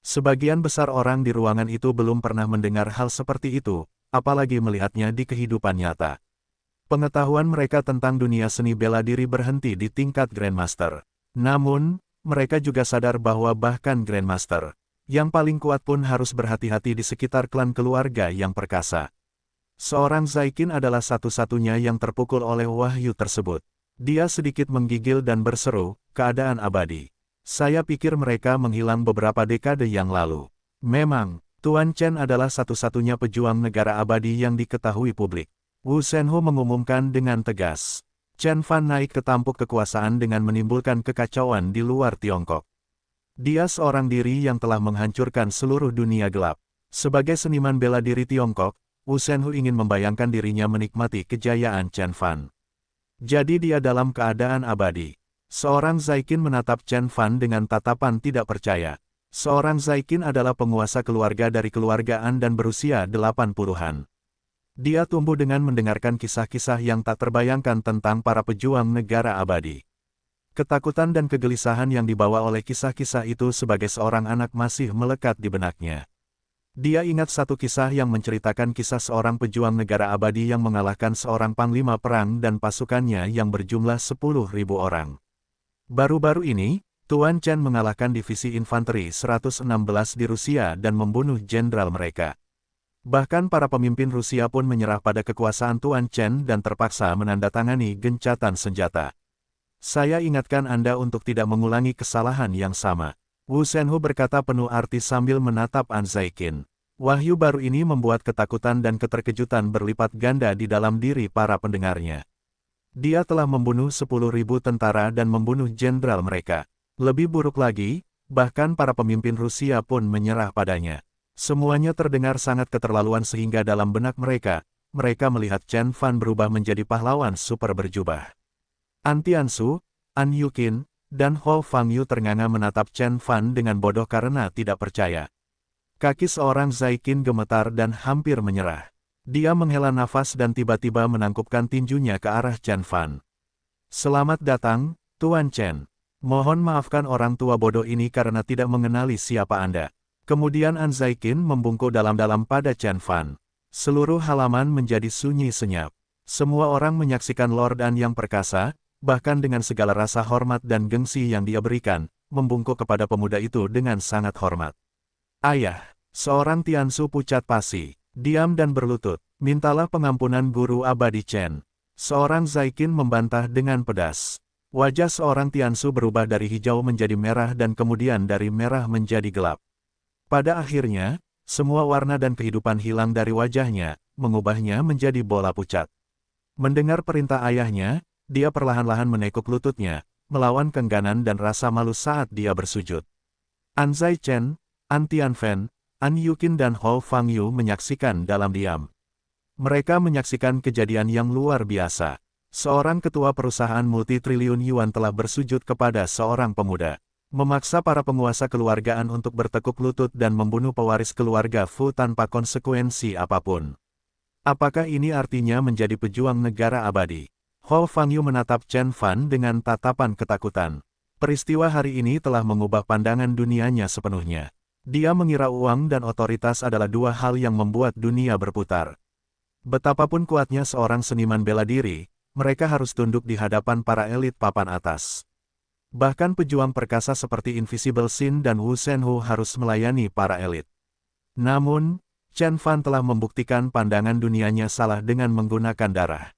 A: Sebagian besar orang di ruangan itu belum pernah mendengar hal seperti itu, apalagi melihatnya di kehidupan nyata. Pengetahuan mereka tentang dunia seni bela diri berhenti di tingkat Grandmaster. Namun, mereka juga sadar bahwa bahkan Grandmaster yang paling kuat pun harus berhati-hati di sekitar klan keluarga yang perkasa. Seorang Zaikin adalah satu-satunya yang terpukul oleh wahyu tersebut. Dia sedikit menggigil dan berseru, keadaan abadi. Saya pikir mereka menghilang beberapa dekade yang lalu. Memang, Tuan Chen adalah satu-satunya pejuang negara abadi yang diketahui publik. Wu Shenhu mengumumkan dengan tegas. Chen Fan naik ke tampuk kekuasaan dengan menimbulkan kekacauan di luar Tiongkok. Dia seorang diri yang telah menghancurkan seluruh dunia gelap. Sebagai seniman bela diri Tiongkok, Wu Shenhu ingin membayangkan dirinya menikmati kejayaan Chen Fan. Jadi dia dalam keadaan abadi. Seorang Zaikin menatap Chen Fan dengan tatapan tidak percaya. Seorang Zaikin adalah penguasa keluarga dari keluargaan dan berusia 80-an. Dia tumbuh dengan mendengarkan kisah-kisah yang tak terbayangkan tentang para pejuang negara abadi. Ketakutan dan kegelisahan yang dibawa oleh kisah-kisah itu sebagai seorang anak masih melekat di benaknya. Dia ingat satu kisah yang menceritakan kisah seorang pejuang negara abadi yang mengalahkan seorang panglima perang dan pasukannya yang berjumlah 10.000 orang. Baru-baru ini, Tuan Chen mengalahkan divisi infanteri 116 di Rusia dan membunuh jenderal mereka. Bahkan para pemimpin Rusia pun menyerah pada kekuasaan Tuan Chen dan terpaksa menandatangani gencatan senjata. Saya ingatkan Anda untuk tidak mengulangi kesalahan yang sama. Wu Shenhu berkata penuh arti sambil menatap An Zaikin. Wahyu baru ini membuat ketakutan dan keterkejutan berlipat ganda di dalam diri para pendengarnya. Dia telah membunuh 10.000 tentara dan membunuh jenderal mereka. Lebih buruk lagi, bahkan para pemimpin Rusia pun menyerah padanya. Semuanya terdengar sangat keterlaluan sehingga dalam benak mereka melihat Chen Fan berubah menjadi pahlawan super berjubah. An Tiansu, An Yuqin, dan Hou Fangyu ternganga menatap Chen Fan dengan bodoh karena tidak percaya. Kaki seorang Zaikin gemetar dan hampir menyerah. Dia menghela nafas dan tiba-tiba menangkupkan tinjunya ke arah Chen Fan. Selamat datang, Tuan Chen. Mohon maafkan orang tua bodoh ini karena tidak mengenali siapa Anda. Kemudian An Zaikin membungkuk dalam-dalam pada Chen Fan. Seluruh halaman menjadi sunyi senyap. Semua orang menyaksikan Lord An yang perkasa, bahkan dengan segala rasa hormat dan gengsi yang dia berikan, membungkuk kepada pemuda itu dengan sangat hormat. Ayah, seorang Tiansu pucat pasi, diam dan berlutut, mintalah pengampunan guru abadi Chen. Seorang Zaikin membantah dengan pedas. Wajah seorang Tiansu berubah dari hijau menjadi merah dan kemudian dari merah menjadi gelap. Pada akhirnya, semua warna dan kehidupan hilang dari wajahnya, mengubahnya menjadi bola pucat. Mendengar perintah ayahnya, dia perlahan-lahan menekuk lututnya, melawan keengganan dan rasa malu saat dia bersujud. An Zaichen, An Tianfen, An Yuqin dan Hou Fangyu menyaksikan dalam diam. Mereka menyaksikan kejadian yang luar biasa. Seorang ketua perusahaan multi-triliun yuan telah bersujud kepada seorang pemuda. Memaksa para penguasa keluargaan untuk bertekuk lutut dan membunuh pewaris keluarga Fu tanpa konsekuensi apapun. Apakah ini artinya menjadi pejuang negara abadi? Hou Fangyu menatap Chen Fan dengan tatapan ketakutan. Peristiwa hari ini telah mengubah pandangan dunianya sepenuhnya. Dia mengira uang dan otoritas adalah dua hal yang membuat dunia berputar. Betapapun kuatnya seorang seniman bela diri, mereka harus tunduk di hadapan para elit papan atas. Bahkan pejuang perkasa seperti Invisible Sin dan Wu Shenhu harus melayani para elit. Namun, Chen Fan telah membuktikan pandangan dunianya salah dengan menggunakan darah.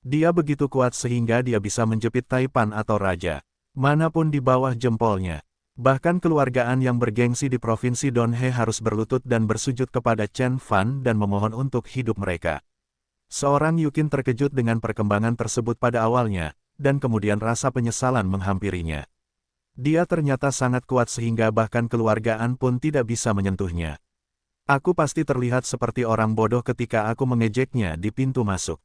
A: Dia begitu kuat sehingga dia bisa menjepit taipan atau raja manapun di bawah jempolnya. Bahkan keluargaan yang bergengsi di provinsi Donhe harus berlutut dan bersujud kepada Chen Fan dan memohon untuk hidup mereka. Seorang Yuqin terkejut dengan perkembangan tersebut pada awalnya, dan kemudian rasa penyesalan menghampirinya. Dia ternyata sangat kuat sehingga bahkan keluargaan pun tidak bisa menyentuhnya. Aku pasti terlihat seperti orang bodoh ketika aku mengejeknya di pintu masuk.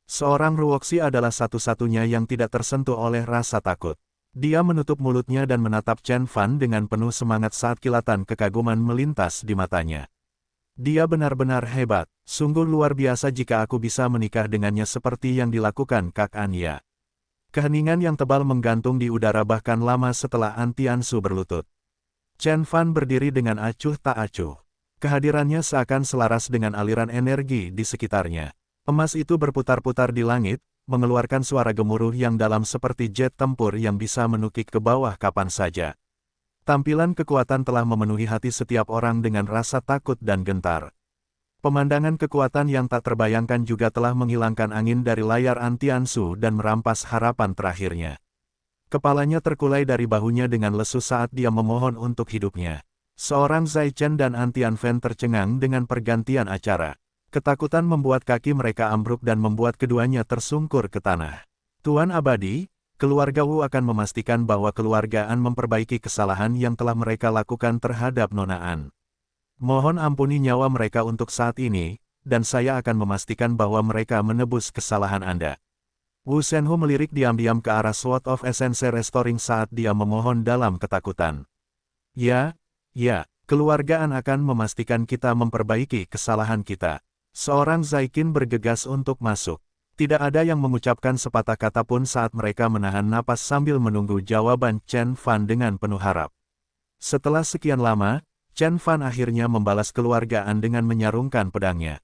A: Seorang Ruoxi adalah satu-satunya yang tidak tersentuh oleh rasa takut. Dia menutup mulutnya dan menatap Chen Fan dengan penuh semangat saat kilatan kekaguman melintas di matanya. Dia benar-benar hebat. Sungguh luar biasa jika aku bisa menikah dengannya seperti yang dilakukan Kak Anya. Keheningan yang tebal menggantung di udara bahkan lama setelah An Tiansu berlutut. Chen Fan berdiri dengan acuh tak acuh. Kehadirannya seakan selaras dengan aliran energi di sekitarnya. Emas itu berputar-putar di langit, mengeluarkan suara gemuruh yang dalam seperti jet tempur yang bisa menukik ke bawah kapan saja. Tampilan kekuatan telah memenuhi hati setiap orang dengan rasa takut dan gentar. Pemandangan kekuatan yang tak terbayangkan juga telah menghilangkan angin dari layar An Tiansu dan merampas harapan terakhirnya. Kepalanya terkulai dari bahunya dengan lesu saat dia memohon untuk hidupnya. Seorang Zai Chen dan An Tianfen tercengang dengan pergantian acara. Ketakutan membuat kaki mereka ambruk dan membuat keduanya tersungkur ke tanah. Tuan Abadi, keluarga Wu akan memastikan bahwa keluarga An memperbaiki kesalahan yang telah mereka lakukan terhadap Nona An. Mohon ampuni nyawa mereka untuk saat ini, dan saya akan memastikan bahwa mereka menebus kesalahan Anda. Wu Shenhu melirik diam-diam ke arah Sword of Essence Restoring saat dia memohon dalam ketakutan. Ya, keluarga An akan memastikan kita memperbaiki kesalahan kita. Seorang Zaikin bergegas untuk masuk. Tidak ada yang mengucapkan sepatah kata pun saat mereka menahan napas sambil menunggu jawaban Chen Fan dengan penuh harap. Setelah sekian lama, Chen Fan akhirnya membalas keluarga An dengan menyarungkan pedangnya.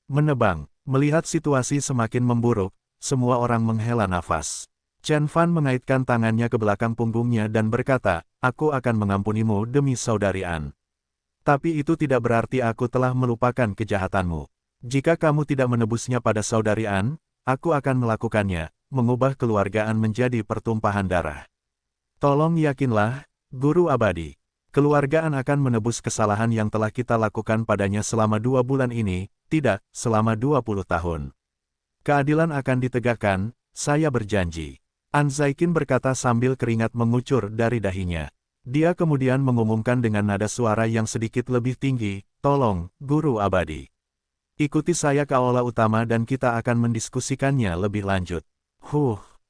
A: Menebang, melihat situasi semakin memburuk, semua orang menghela nafas. Chen Fan mengaitkan tangannya ke belakang punggungnya dan berkata, "Aku akan mengampunimu demi saudari An. Tapi itu tidak berarti aku telah melupakan kejahatanmu. Jika kamu tidak menebusnya pada saudari An, aku akan melakukannya, mengubah keluarga An menjadi pertumpahan darah. Tolong yakinlah, Guru Abadi. Keluarga An akan menebus kesalahan yang telah kita lakukan padanya selama 2 bulan ini, tidak, selama 20 tahun. Keadilan akan ditegakkan, saya berjanji." An Zaikin berkata sambil keringat mengucur dari dahinya. Dia kemudian mengumumkan dengan nada suara yang sedikit lebih tinggi, "Tolong, Guru Abadi. Ikuti saya ke aula utama dan kita akan mendiskusikannya lebih lanjut."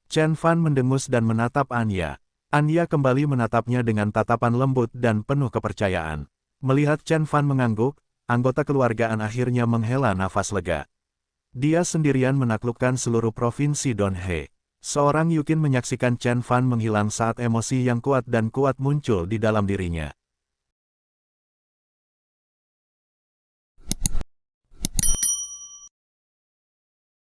A: Chen Fan mendengus dan menatap Anya. Anya kembali menatapnya dengan tatapan lembut dan penuh kepercayaan. Melihat Chen Fan mengangguk, anggota keluargaan akhirnya menghela nafas lega. Dia sendirian menaklukkan seluruh provinsi Donhe. Seorang Yukin menyaksikan Chen Fan menghilang saat emosi yang kuat dan kuat muncul di dalam dirinya.